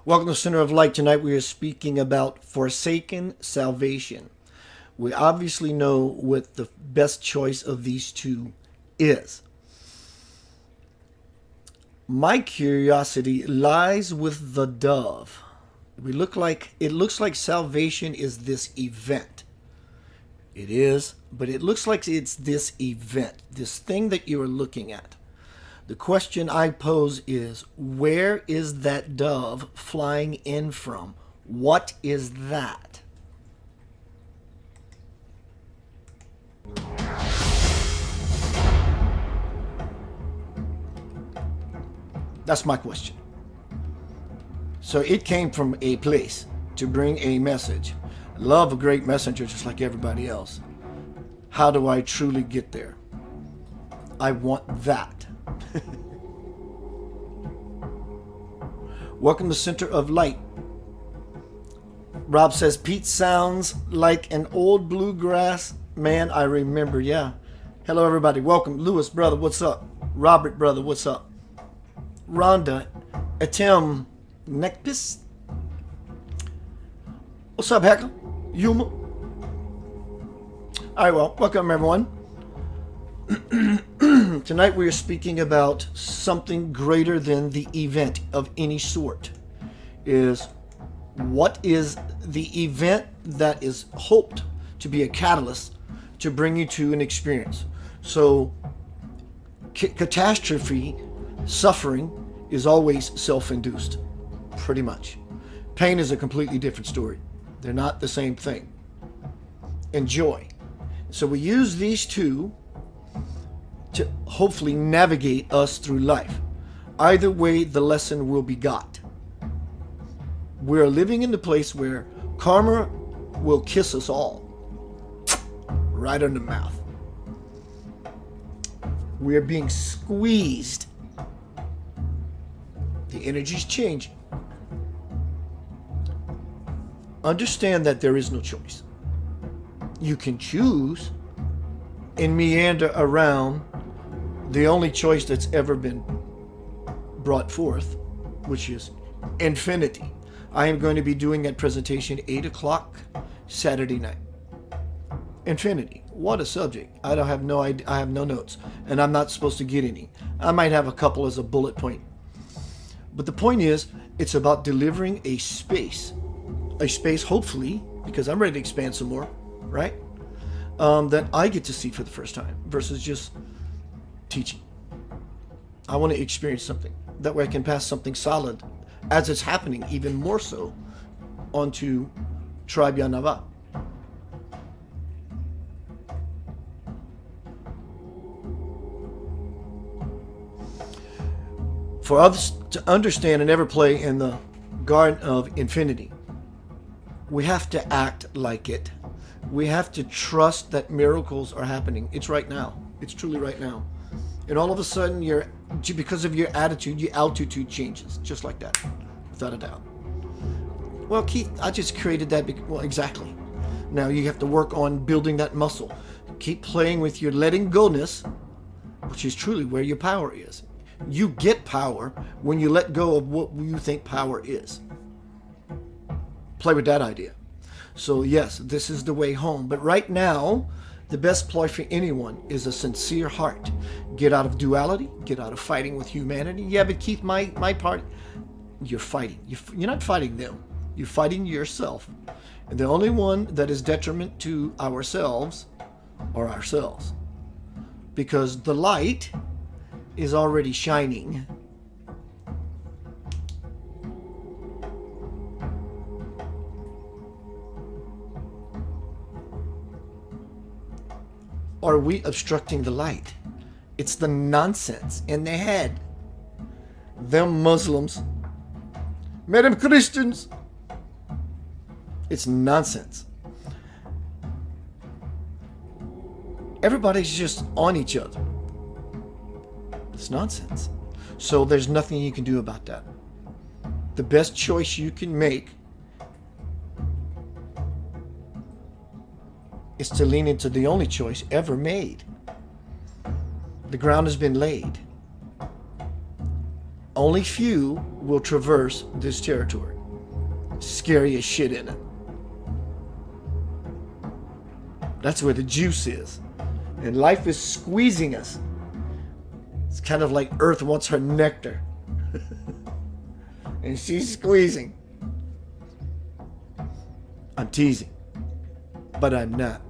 S1: Welcome to Center of Light. Tonight we are speaking about forsaken salvation. We obviously know what the best choice of these two is. My curiosity lies with the dove. It looks like salvation is this event. It is, but it looks like it's this event, this thing that you are looking at. The question I pose is, where is that dove flying in from? What is that? That's my question. So it came from a place to bring a message. Love a great messenger just like everybody else. How do I truly get there? I want that. Welcome to Center of Light. Rob says, Pete sounds like an old bluegrass man I remember. Yeah. Hello, everybody. Welcome. Lewis, brother, what's up? Robert, brother, what's up? Rhonda, Atem, Nekpis. What's up, Hacker? Yuma. All right, well, welcome, everyone. Tonight we are speaking about something greater than the event of any sort. What is the event that is hoped to be a catalyst to bring you to an experience? So catastrophe, suffering, is always self-induced, pretty much. Pain is a completely different story. They're not the same thing. Enjoy. So we use these two to hopefully navigate us through life. Either way, the lesson will be got. We're living in the place where karma will kiss us all right on the mouth. We're being squeezed. The energy's changing. Understand that there is no choice. You can choose and meander around the only choice that's ever been brought forth, which is infinity. I am going to be doing that presentation 8 o'clock Saturday night. Infinity. What a subject. I have no idea. I have no notes, and I'm not supposed to get any. I might have a couple as a bullet point. But the point is, it's about delivering a space hopefully, because I'm ready to expand some more, right? That I get to see for the first time versus just teaching. I want to experience something. That way I can pass something solid as it's happening, even more so, onto Tribe Yanava. For others to understand and ever play in the garden of infinity, we have to act like it. We have to trust that miracles are happening. It's right now. It's truly right now. And all of a sudden, because of your attitude, your altitude changes. Just like that. Without a doubt. Well, Keith, I just created that. Well, exactly. Now you have to work on building that muscle. Keep playing with your letting go-ness, which is truly where your power is. You get power when you let go of what you think power is. Play with that idea. So yes, this is the way home. But right now, the best ploy for anyone is a sincere heart. Get out of duality. Get out of fighting with humanity. Yeah, but Keith, my part, you're fighting. You're not fighting them. You're fighting yourself. And the only one that is detriment to ourselves are ourselves. Because the light is already shining. Are we obstructing the light? It's the nonsense in the head. Them Muslims, Madam Christians. It's nonsense. Everybody's just on each other. It's nonsense. So there's nothing you can do about that. The best choice you can make is to lean into the only choice ever made. The ground has been laid. Only few will traverse this territory. Scary as shit in it. That's where the juice is. And life is squeezing us. It's kind of like Earth wants her nectar. And she's squeezing. I'm teasing. But I'm not.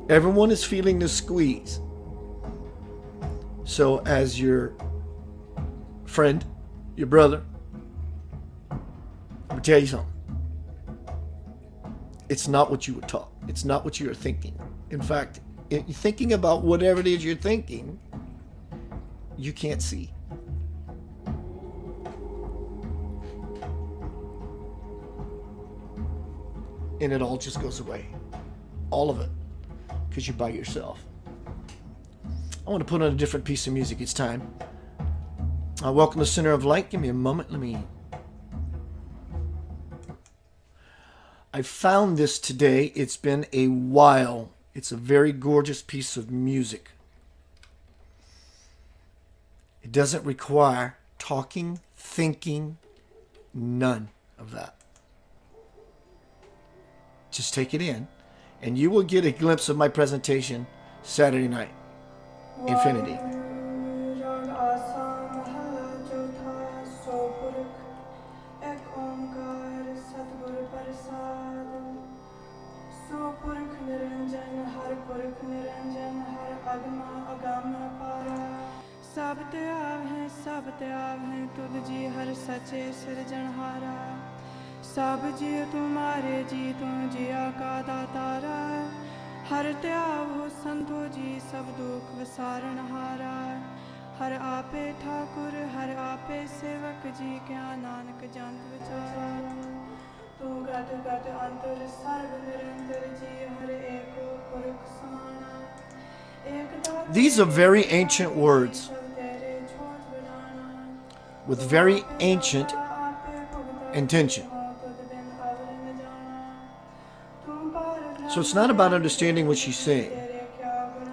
S1: Everyone is feeling the squeeze. So as your friend, your brother, I'll tell you something. It's not what you were taught. It's not what you are thinking. In fact, if you're thinking about whatever it is you're thinking, you can't see. And it all just goes away. All of it. Because you're by yourself. I want to put on a different piece of music. It's time. Welcome to Center of Light. Give me a moment. I found this today. It's been a while. It's a very gorgeous piece of music. It doesn't require talking, thinking, none of that. Just take it in, and you will get a glimpse of my presentation Saturday night. Infinity.
S4: सब जी तुम्हारे जी तुम जिया का दातारा हर त्याग हो संतो जी सब दुख विसारण हारा हर आपे ठाकुर हर आपे सेवक जी क्या नानक जंत विचारा तू गत गत अंतर सर्व निरंतर जी हर एको पुरख समाना एक दाता
S1: These are very ancient words
S4: सब तेरे छोट बनाना
S1: with very ancient intention. So it's not about understanding what she's saying.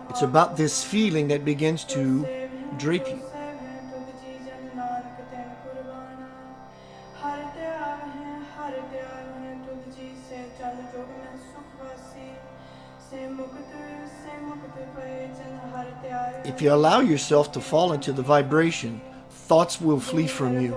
S1: It's about this feeling that begins to drape you. If you allow yourself to fall into the vibration, thoughts will flee from you.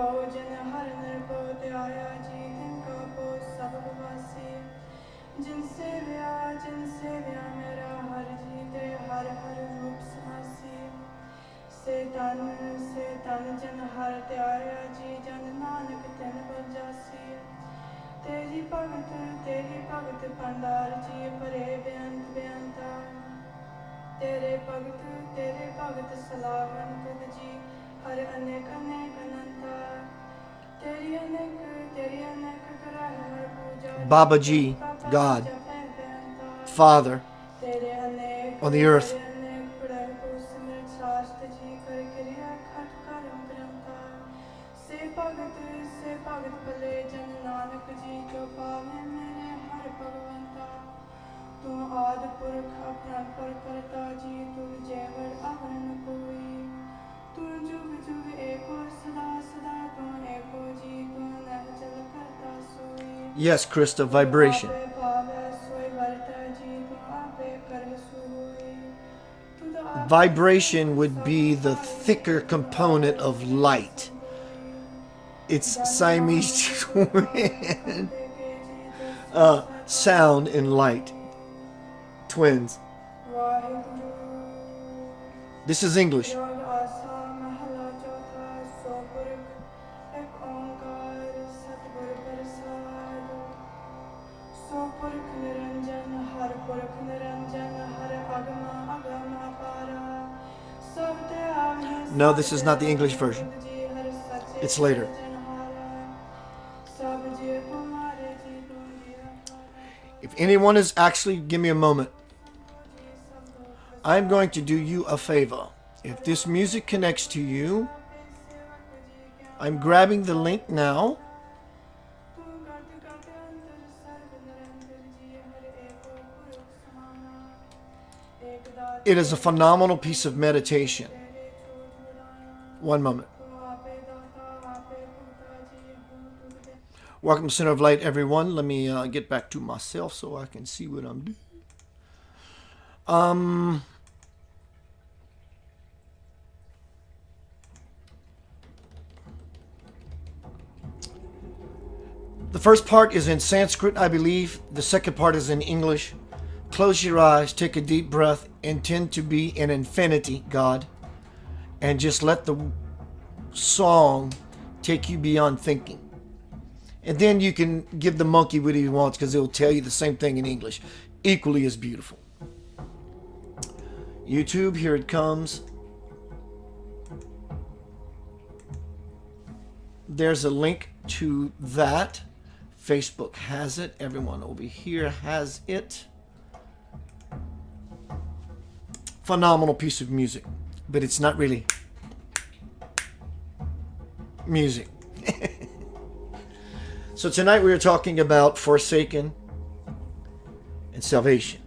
S4: तेरी भगत भंडार जी भरे बेअंत बेअंता तेरे भगत सलावन तुद जी हर अनेक अनेक अनंता तेरी अनेक ग्रह हर पूजा
S1: Baba Ji, God, Father on the earth. Yes, Krista, vibration. Vibration would be the thicker component of light. It's Siamese twin. Sound and light. Twins. This is English. No, this is not the English version. It's later. If anyone is actually, give me a moment. I'm going to do you a favor. If this music connects to you, I'm grabbing the link now. It is a phenomenal piece of meditation. One moment. Welcome to Center of Light, everyone. Let me get back to myself so I can see what I'm doing. The first part is in Sanskrit, I believe. The second part is in English. Close your eyes, take a deep breath, intend to be in infinity, God, and just let the song take you beyond thinking. And then you can give the monkey what he wants because it will tell you the same thing in English. Equally as beautiful. YouTube, here it comes. There's a link to that. Facebook has it. Everyone over here has it. Phenomenal piece of music. But it's not really music. So tonight we are talking about forsaken and salvation.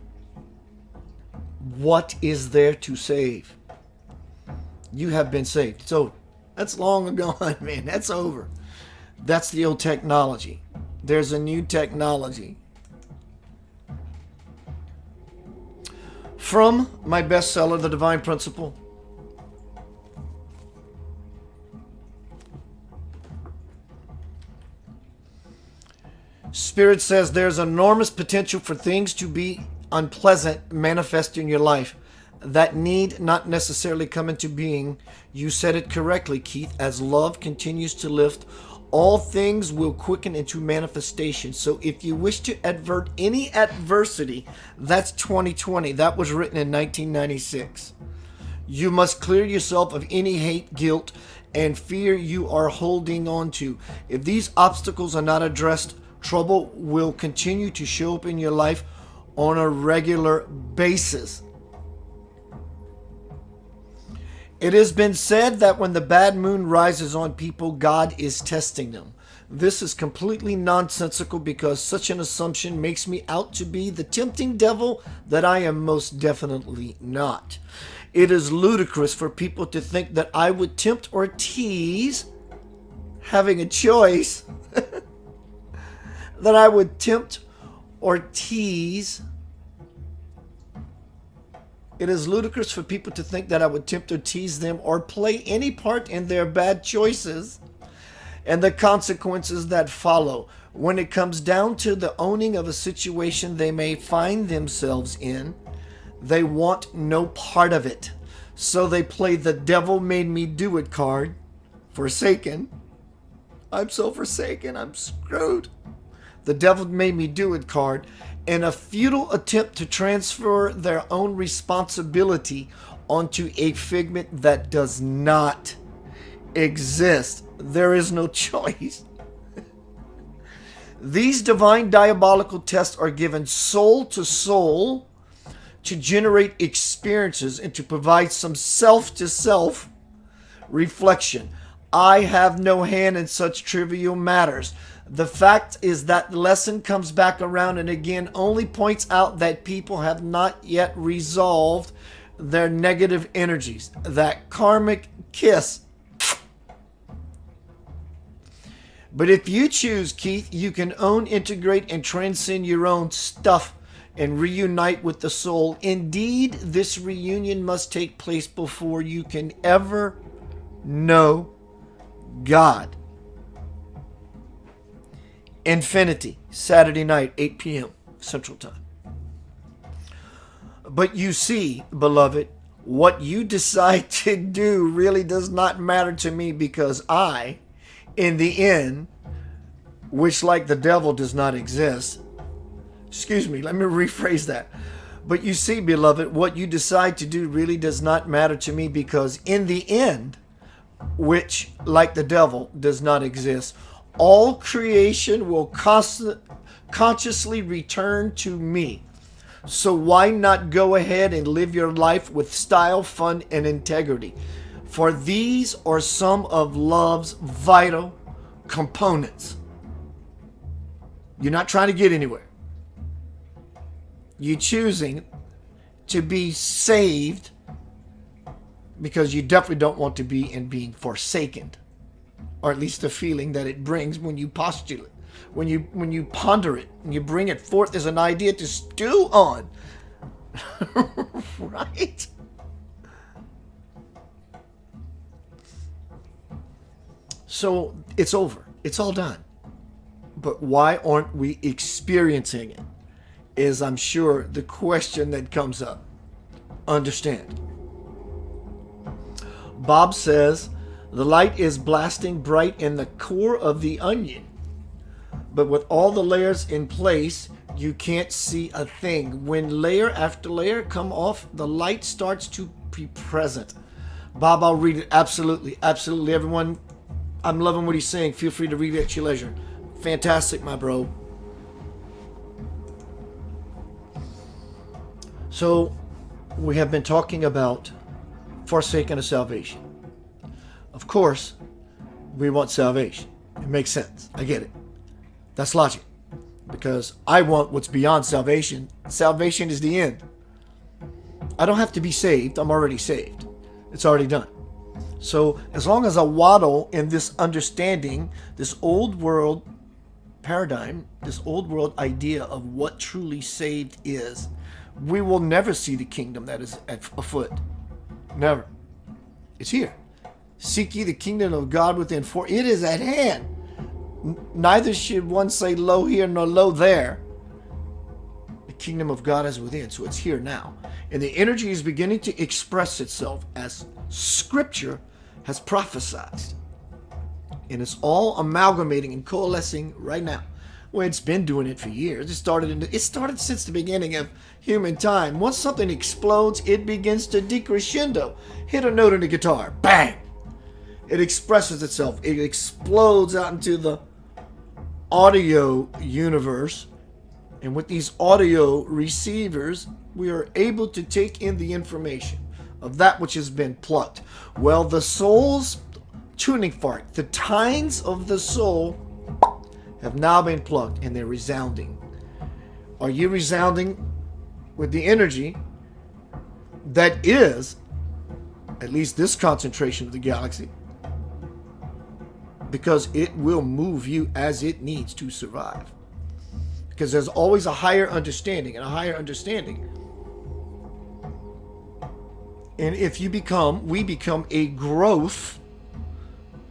S1: What is there to save? You have been saved. It's over. That's long gone, man. That's over. That's the old technology. There's a new technology. From my bestseller, The Divine Principle. Spirit says there's enormous potential for things to be unpleasant manifest in your life that need not necessarily come into being. You said it correctly, Keith, as love continues to lift all things will quicken into manifestation. So if you wish to avert any adversity, that's 2020. That was written in 1996. You must clear yourself of any hate, guilt, and fear you are holding on to. If these obstacles are not addressed, trouble will continue to show up in your life on a regular basis. It has been said that when the bad moon rises on people, God is testing them. This is completely nonsensical because such an assumption makes me out to be the tempting devil that I am most definitely not. It is ludicrous for people to think that I would tempt or tease, having a choice, that I would tempt or tease. It is ludicrous for people to think that I would tempt or tease them or play any part in their bad choices and the consequences that follow. When it comes down to the owning of a situation they may find themselves in, they want no part of it. So they play the devil made me do it card. Forsaken. I'm so forsaken. I'm screwed. The devil made me do it card. In a futile attempt to transfer their own responsibility onto a figment that does not exist. There is no choice. These divine diabolical tests are given soul to soul to generate experiences and to provide some self-to-self reflection. I have no hand in such trivial matters. The fact is that the lesson comes back around and again only points out that people have not yet resolved their negative energies. That karmic kiss. But if you choose, Keith, you can own, integrate, and transcend your own stuff and reunite with the soul. Indeed, this reunion must take place before you can ever know God. Infinity, Saturday night, 8 p.m. Central Time. But you see, beloved, what you decide to do really does not matter to me because I, in the end, which like the devil does not exist. Excuse me, let me rephrase that. But you see, beloved, what you decide to do really does not matter to me because in the end, which like the devil does not exist, all creation will consciously return to me. So why not go ahead and live your life with style, fun, and integrity? For these are some of love's vital components. You're not trying to get anywhere. You're choosing to be saved because you definitely don't want to be in being forsaken. Or at least the feeling that it brings when you postulate, when you ponder it, and you bring it forth as an idea to stew on. Right? So it's over. It's all done. But why aren't we experiencing it? Is, I'm sure, the question that comes up. Understand. Bob says, the light is blasting bright in the core of the onion. But with all the layers in place, you can't see a thing. When layer after layer come off, the light starts to be present. Bob, I'll read it. Absolutely. Absolutely. Everyone, I'm loving what he's saying. Feel free to read it at your leisure. Fantastic, my bro. So, we have been talking about forsaken of salvation. Of course, we want salvation. It makes sense. I get it. That's logic. Because I want what's beyond salvation. Salvation is the end. I don't have to be saved. I'm already saved. It's already done. So as long as I waddle in this understanding, this old world paradigm, this old world idea of what truly saved is, we will never see the kingdom that is afoot. Never. It's here. Seek ye the kingdom of God within, for it is at hand. Neither should one say lo here nor lo there. The kingdom of God is within, so it's here now. And the energy is beginning to express itself as Scripture has prophesied. And it's all amalgamating and coalescing right now. Well, it's been doing it for years. It started since the beginning of human time. Once something explodes, it begins to decrescendo. Hit a note in the guitar. Bang! It expresses itself. It explodes out into the audio universe. And with these audio receivers, we are able to take in the information of that which has been plucked. Well, the soul's tuning fork, the tines of the soul have now been plucked, and they're resounding. Are you resounding with the energy that is at least this concentration of the galaxy? Because it will move you as it needs to survive. Because there's always a higher understanding and a higher understanding. And if we become a growth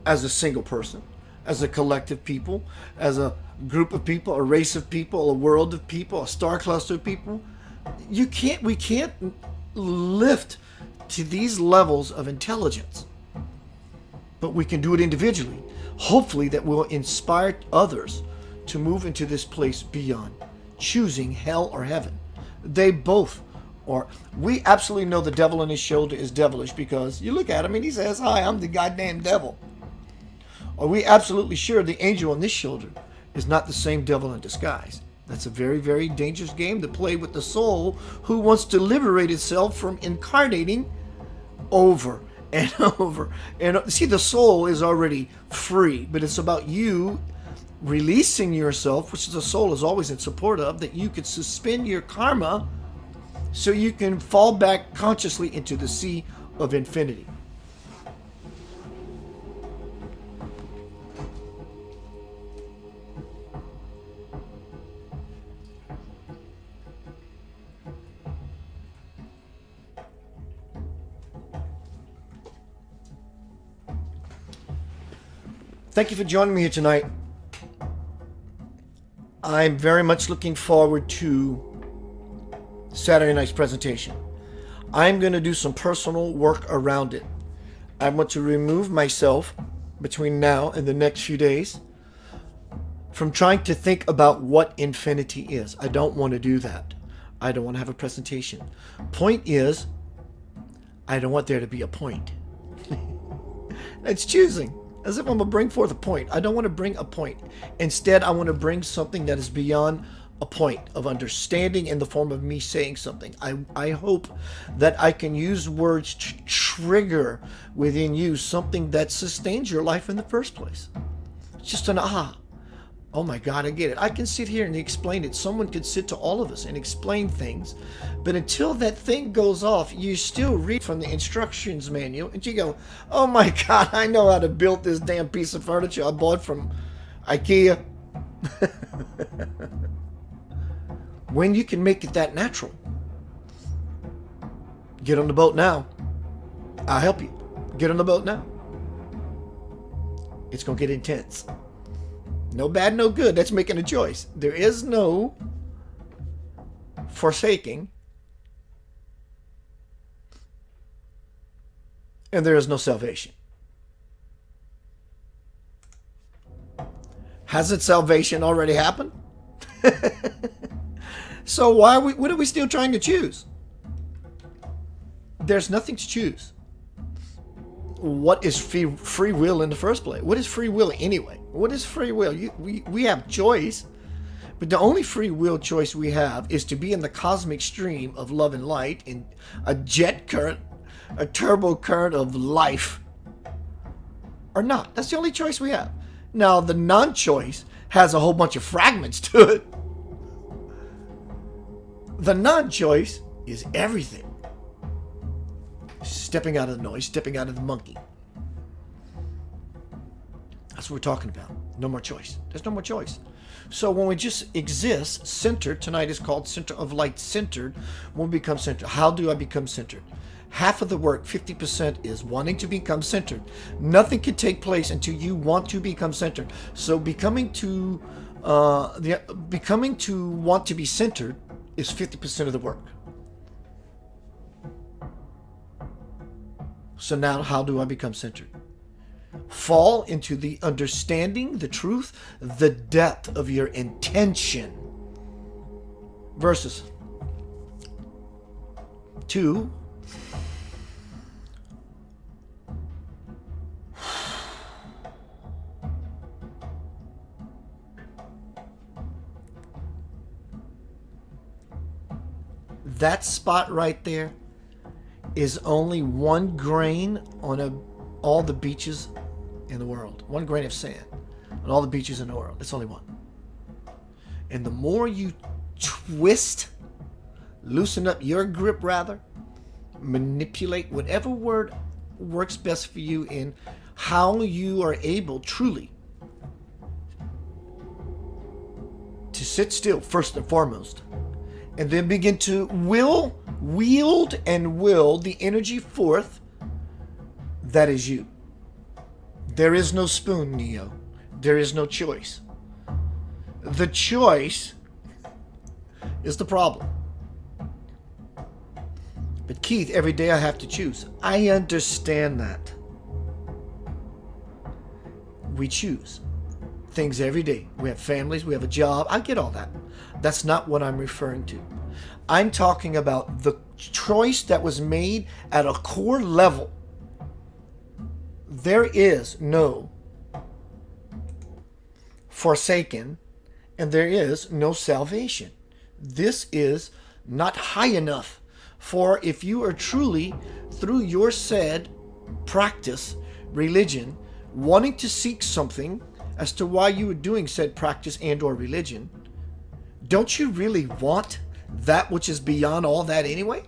S1: as a single person, as a collective people, as a group of people, a race of people, a world of people, a star cluster of people, we can't lift to these levels of intelligence. But we can do it individually. Hopefully that will inspire others to move into this place beyond choosing hell or heaven. They both are. We absolutely know the devil on his shoulder is devilish because you look at him and he says, "Hi, I'm the goddamn devil." Are we absolutely sure the angel on this shoulder is not the same devil in disguise? That's a very, very dangerous game to play with the soul who wants to liberate itself from incarnating over and over. And see, the soul is already free, but it's about you releasing yourself, which the soul is always in support of, that you could suspend your karma so you can fall back consciously into the sea of infinity. Thank you for joining me here tonight. I'm very much looking forward to Saturday night's presentation. I'm going to do some personal work around it. I want to remove myself between now and the next few days from trying to think about what infinity is. I don't want to do that. I don't want to have a presentation. Point is, I don't want there to be a point. It's choosing. As if I'm going to bring forth a point. I don't want to bring a point. Instead, I want to bring something that is beyond a point of understanding in the form of me saying something. I hope that I can use words to trigger within you something that sustains your life in the first place. It's just an aha. Oh my God, I get it. I can sit here and explain it. Someone could sit to all of us and explain things. But until that thing goes off, you still read from the instructions manual and you go, oh my God, I know how to build this damn piece of furniture I bought from IKEA. When you can make it that natural. Get on the boat now. I'll help you. Get on the boat now. It's going to get intense. No bad, no good. That's making a choice. There is no forsaking. And there is no salvation. Hasn't salvation already happened? So what are we still trying to choose? There's nothing to choose. What is free will in the first place? What is free will anyway? What is free will? We have choice, but the only free will choice we have is to be in the cosmic stream of love and light, in a jet current, a turbo current of life, or not. That's the only choice we have. Now, the non-choice has a whole bunch of fragments to it. The non-choice is everything. Stepping out of the noise, stepping out of the monkey. That's what we're talking about. No more choice. There's no more choice. So when we just exist, centered, tonight is called Center of Light Centered, when we become centered. How do I become centered? Half of the work, 50%, is wanting to become centered. Nothing can take place until you want to become centered. So becoming to want to be centered is 50% of the work. So now, how do I become centered? fall into the understanding, the truth, the depth of your intention. Verses 2. That spot right there is only 1 grain on all the beaches in the world. 1 grain of sand on all the beaches in the world. It's only 1. And the more you twist, loosen up your grip rather, manipulate, whatever word works best for you in how you are able truly to sit still first and foremost, and then begin to wield and will the energy forth that is you. There is no spoon, Neo. There is no choice. The choice is the problem. But Keith, every day I have to choose. I understand that. We choose things every day. We have families, we have a job. I get all that. That's not what I'm referring to. I'm talking about the choice that was made at a core level. There is no forsaken, and there is no salvation. This is not high enough for, if you are truly, through your said practice, religion, wanting to seek something as to why you are doing said practice and or religion, don't you really want that which is beyond all that anyway?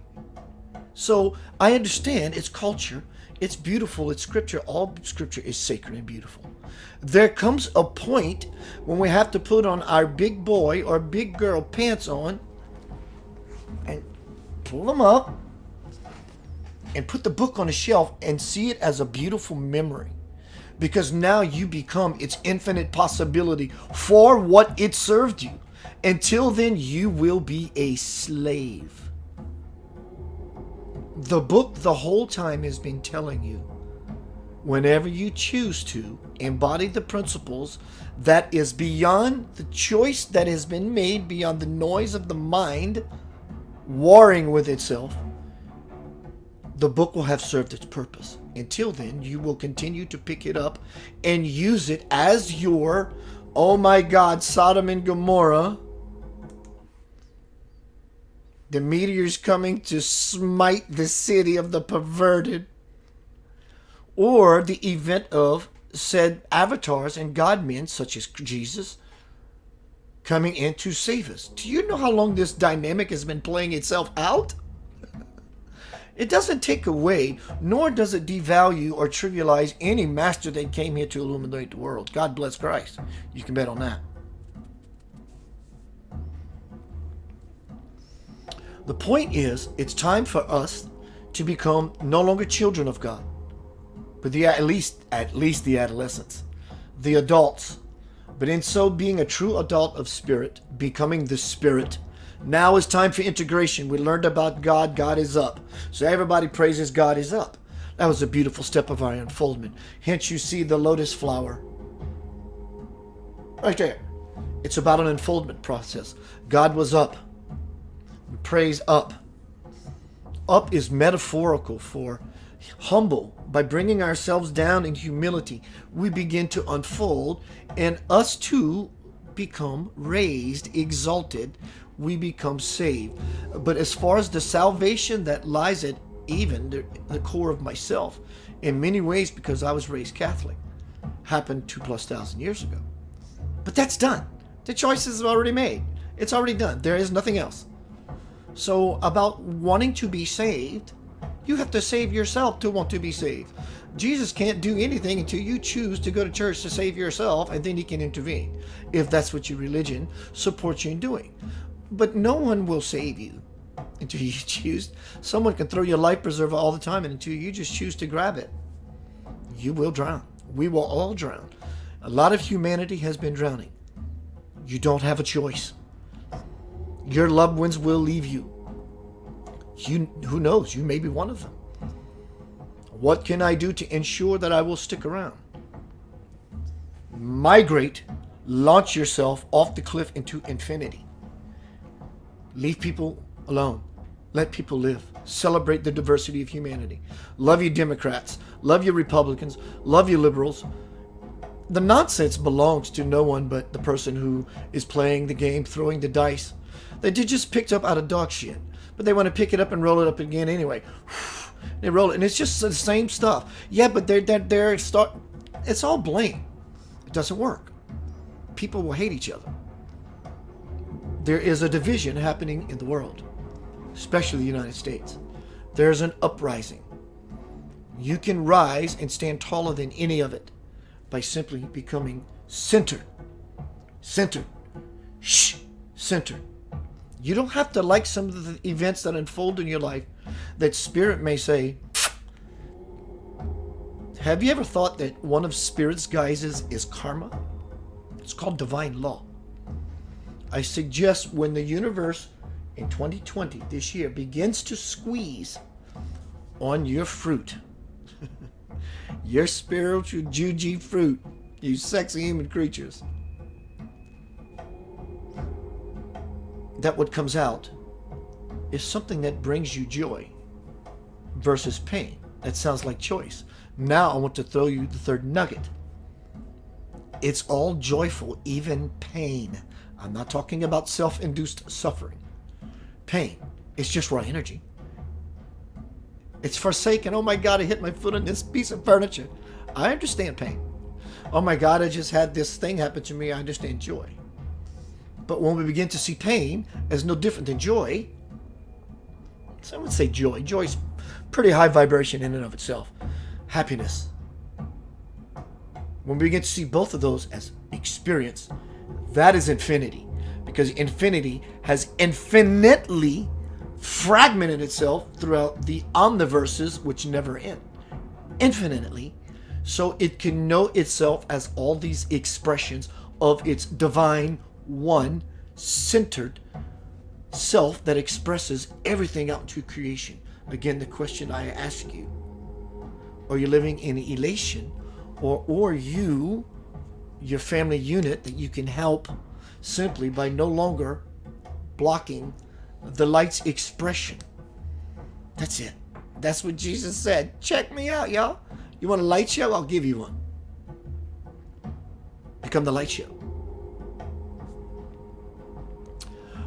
S1: So I understand it's culture, it's beautiful, it's scripture. All scripture is sacred and beautiful. There comes a point when we have to put on our big boy or big girl pants on and pull them up and put the book on a shelf and see it as a beautiful memory. Because now you become its infinite possibility for what it served you. Until then, you will be a slave. The book the whole time has been telling you, whenever you choose to embody the principles that is beyond the choice that has been made, beyond the noise of the mind warring with itself, the book will have served its purpose. Until then, you will continue to pick it up and use it as your, oh my God, Sodom and Gomorrah, the meteors coming to smite the city of the perverted, or the event of said avatars and God-men such as Jesus coming in to save us. Do you know how long this dynamic has been playing itself out? It doesn't take away, nor does it devalue or trivialize any master that came here to illuminate the world. God bless Christ. You can bet on that. The point is, it's time for us to become no longer children of God, but at least the adolescents, the adults. But in so being a true adult of spirit, becoming the spirit, now is time for integration. We learned about God. God is up. So everybody praises God is up. That was a beautiful step of our unfoldment. Hence you see the lotus flower. Right there. It's about an unfoldment process. God was up. We praise up. Up is metaphorical for humble. By bringing ourselves down in humility, we begin to unfold, and us too become raised, exalted. We become saved. But as far as the salvation that lies at even the core of myself, in many ways, because I was raised Catholic, happened 2,000+ years ago. But that's done. The choice is already made. It's already done. There is nothing else. So about wanting to be saved, you have to save yourself to want to be saved. Jesus can't do anything until you choose to go to church to save yourself, and then he can intervene, if that's what your religion supports you in doing. But no one will save you until you choose. Someone can throw you a life preserver all the time, and until you just choose to grab it, you will drown. We will all drown. A lot of humanity has been drowning. You don't have a choice. Your loved ones will leave you. Who knows? You may be one of them. What can I do to ensure that I will stick around? migrate, launch yourself off the cliff into infinity. Leave people alone. Let people live. Celebrate the diversity of humanity. Love you Democrats. Love you Republicans. Love you liberals. The nonsense belongs to no one but the person who is playing the game, throwing the dice. They did just picked up out of dog shit, but they want to pick it up and roll it up again anyway. They roll it, and it's just the same stuff. Yeah, but it's all blame. It doesn't work. People will hate each other. There is a division happening in the world, especially the United States. There's an uprising. You can rise and stand taller than any of it by simply becoming centered. Centered. Shh. Centered. You don't have to like some of the events that unfold in your life that Spirit may say. Have you ever thought that one of Spirit's guises is karma? It's called divine law. I suggest when the universe in 2020, this year, begins to squeeze on your fruit, your spiritual juji fruit, you sexy human creatures, that what comes out is something that brings you joy versus pain. That sounds like choice. Now I want to throw you the third nugget. It's all joyful, even pain. I'm not talking about self-induced suffering. Pain. It's just raw energy. It's forsaken. Oh my God, I hit my foot on this piece of furniture. I understand pain. Oh my God, I just had this thing happen to me. I understand joy. But when we begin to see pain as no different than joy, some would say joy. Joy is pretty high vibration in and of itself. Happiness. When we begin to see both of those as experience, that is infinity. Because infinity has infinitely fragmented itself throughout the omniverses which never end. Infinitely. So it can know itself as all these expressions of its divine, one, centered self that expresses everything out into creation. Again, the question I ask you, are you living in elation, or you, your family unit that you can help simply by no longer blocking the light's expression? That's it. That's what Jesus said. Check me out, y'all. You want a light show? I'll give you one. Become the light show.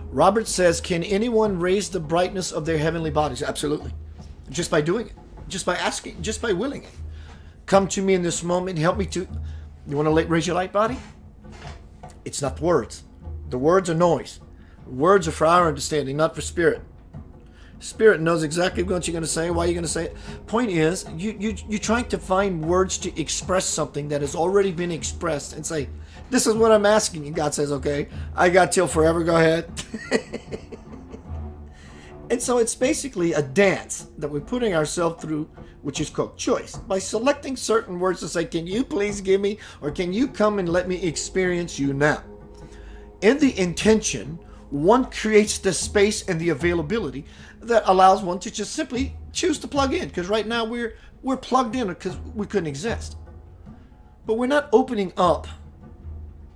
S1: Robert says, can anyone raise the brightness of their heavenly bodies? Absolutely. Just by doing it. Just by asking. Just by willing it. Come to me in this moment. Help me to... You want to raise your light body? It's not the words. The words are noise. Words are for our understanding, not for spirit. Spirit knows exactly what you're going to say, why you're going to say it. Point is, you're trying to find words to express something that has already been expressed and say, this is what I'm asking you. God says, okay, I got till forever, go ahead. And so it's basically a dance that we're putting ourselves through, which is called choice. By selecting certain words to say, can you please give me, or can you come and let me experience you now? In the intention, one creates the space and the availability that allows one to just simply choose to plug in. Because right now we're plugged in because we couldn't exist. But we're not opening up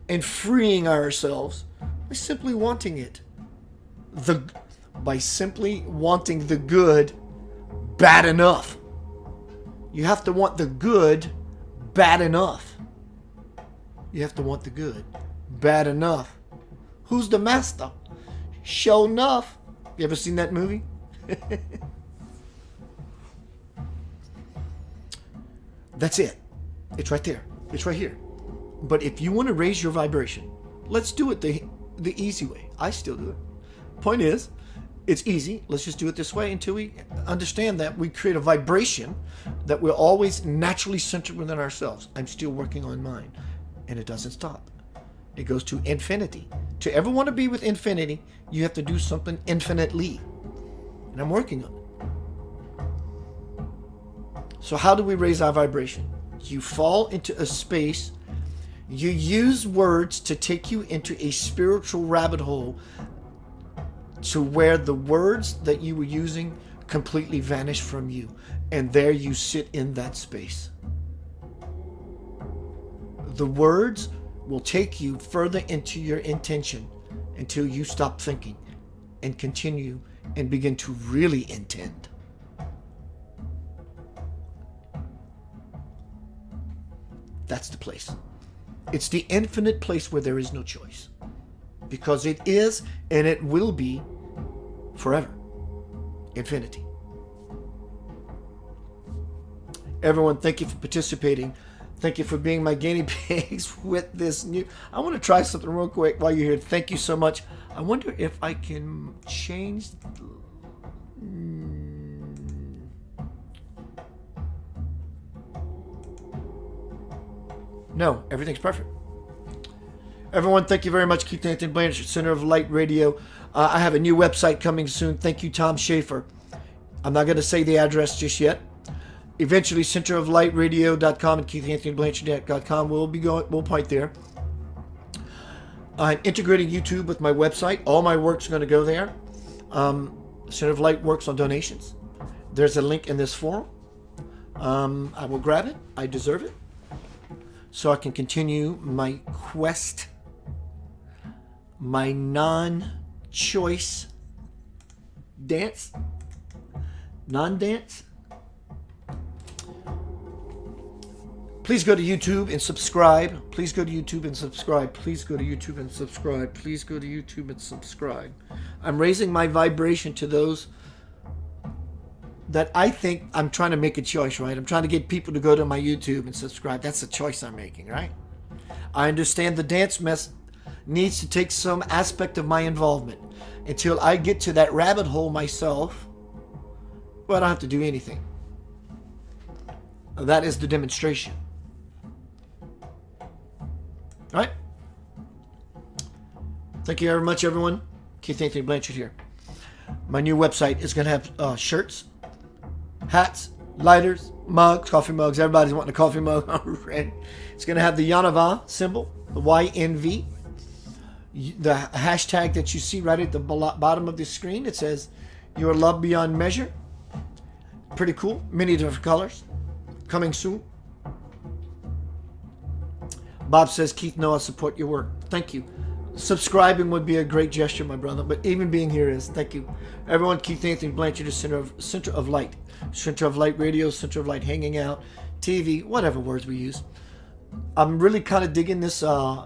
S1: and freeing ourselves by simply wanting it. By simply wanting the good bad enough. You have to want the good bad enough. You have to want the good bad enough. Who's the master? Show enough. You ever seen that movie? That's it. It's right there. It's right here. But if you want to raise your vibration, let's do it the easy way. I still do it. Point is, it's easy. Let's just do it this way until we understand that we create a vibration that we're always naturally centered within ourselves. I'm still working on mine, and it doesn't stop. It goes to infinity. To ever want to be with infinity, you have to do something infinitely. And I'm working on it. So how do we raise our vibration? You fall into a space. You use words to take you into a spiritual rabbit hole to where the words that you were using completely vanish from you. And there you sit in that space. The words will take you further into your intention until you stop thinking and continue and begin to really intend. That's the place. It's the infinite place where there is no choice. Because it is and it will be forever. Infinity. Everyone, thank you for participating. Thank you for being my guinea pigs with this new... I want to try something real quick while you're here. Thank you so much. I wonder if I can change... No, everything's perfect. Everyone, thank you very much. Keith Anthony Blanchard, Center of Light Radio. I have a new website coming soon. Thank you, Tom Schaefer. I'm not going to say the address just yet. Eventually, centeroflightradio.com and keithanthonyblanchard.com. We'll point there. I'm integrating YouTube with my website. All my work's going to go there. Center of Light works on donations. There's a link in this forum. I will grab it. I deserve it. So I can continue my quest, my non-choice dance, non-dance. Please go to YouTube and subscribe. Please go to YouTube and subscribe. Please go to YouTube and subscribe. Please go to YouTube and subscribe. I'm raising my vibration to those that I think I'm trying to make a choice, right? I'm trying to get people to go to my YouTube and subscribe. That's the choice I'm making, right? I understand the dance mess needs to take some aspect of my involvement. Until I get to that rabbit hole myself, well, I don't have to do anything. That is the demonstration. All right? Thank you very much, everyone. Keith Anthony Blanchard here. My new website is going to have shirts, hats, lighters, mugs, coffee mugs. Everybody's wanting a coffee mug already. It's going to have the Yanava symbol, the YNV. The hashtag that you see right at the bottom of the screen. It says, "Your love beyond measure." Pretty cool. Many different colors. Coming soon. Bob says, "Keith, no, I support your work." Thank you. Subscribing would be a great gesture, my brother, but even being here is. Thank you. Everyone, Keith Anthony Blanchard is Center of Light. Center of Light Radio, Center of Light Hanging Out, TV, whatever words we use. I'm really kind of digging this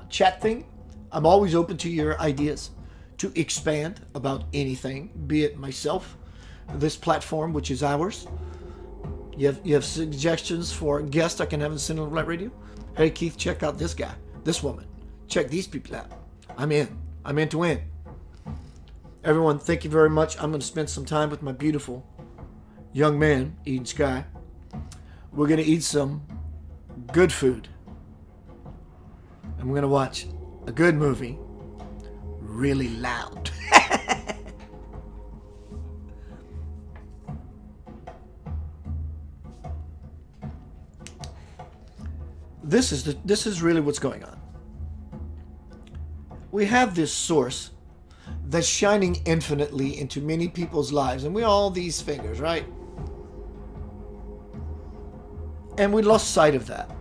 S1: chat thing. I'm always open to your ideas to expand about anything, be it myself, this platform, which is ours. You have suggestions for guests I can have in Center of Light Radio? Hey, Keith, check out this guy, this woman. Check these people out. I'm in. I'm in to win. Everyone, thank you very much. I'm going to spend some time with my beautiful young man, Eden Sky. We're going to eat some good food. And we're going to watch a good movie really loud. This is really what's going on. We have this source that's shining infinitely into many people's lives, and we all these fingers, right? And we lost sight of that.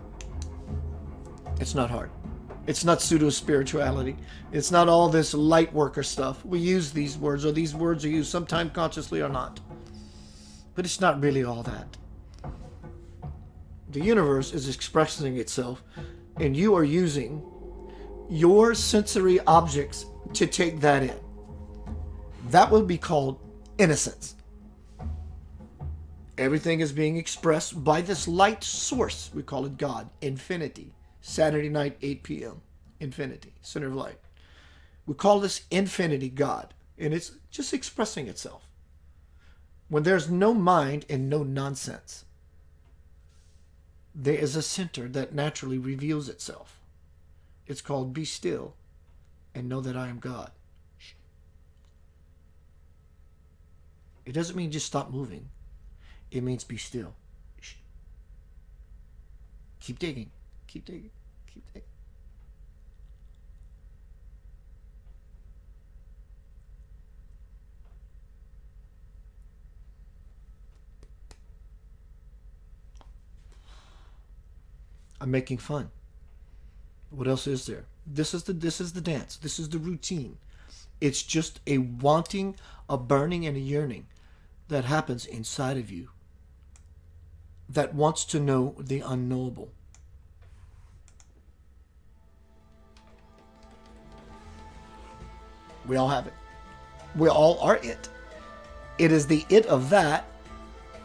S1: It's not hard. It's not pseudo-spirituality. It's not all this light worker stuff. We use these words, or these words are used sometimes consciously or not. But it's not really all that. The universe is expressing itself, and you are using your sensory objects to take that in. That will be called innocence. Everything is being expressed by this light source. We call it God, infinity. Saturday night, 8 p.m. Infinity, Center of Light. We call this infinity God, and it's just expressing itself. When there's no mind and no nonsense, there is a center that naturally reveals itself. It's called be still and know that I am God. It doesn't mean just stop moving. It means be still. Keep digging. Keep digging. Keep digging. I'm making fun. What else is there? This is the dance. This is the routine. It's just a wanting, a burning, and a yearning that happens inside of you that wants to know the unknowable. We all have it. We all are it. It is the it of that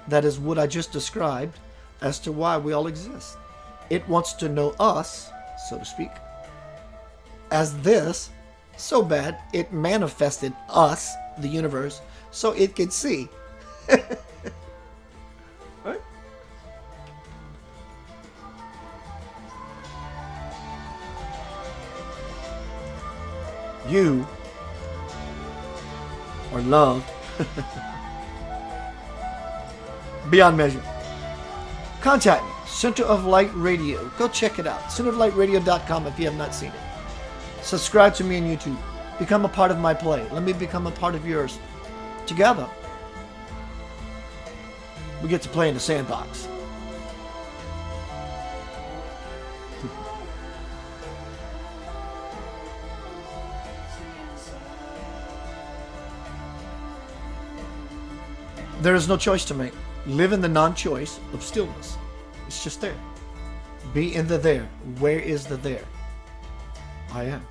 S1: is what I just described as to why we all exist. It wants to know us, so to speak, as this so bad it manifested us, the universe, so it could see. Right? You are loved beyond measure. Contact me, Center of Light Radio. Go check it out. centeroflightradio.com if you have not seen it. Subscribe to me on YouTube. Become a part of my play. Let me become a part of yours. Together, we get to play in the sandbox. There is no choice to make. Live in the non-choice of stillness. It's just there. Be in the there. Where is the there? I am.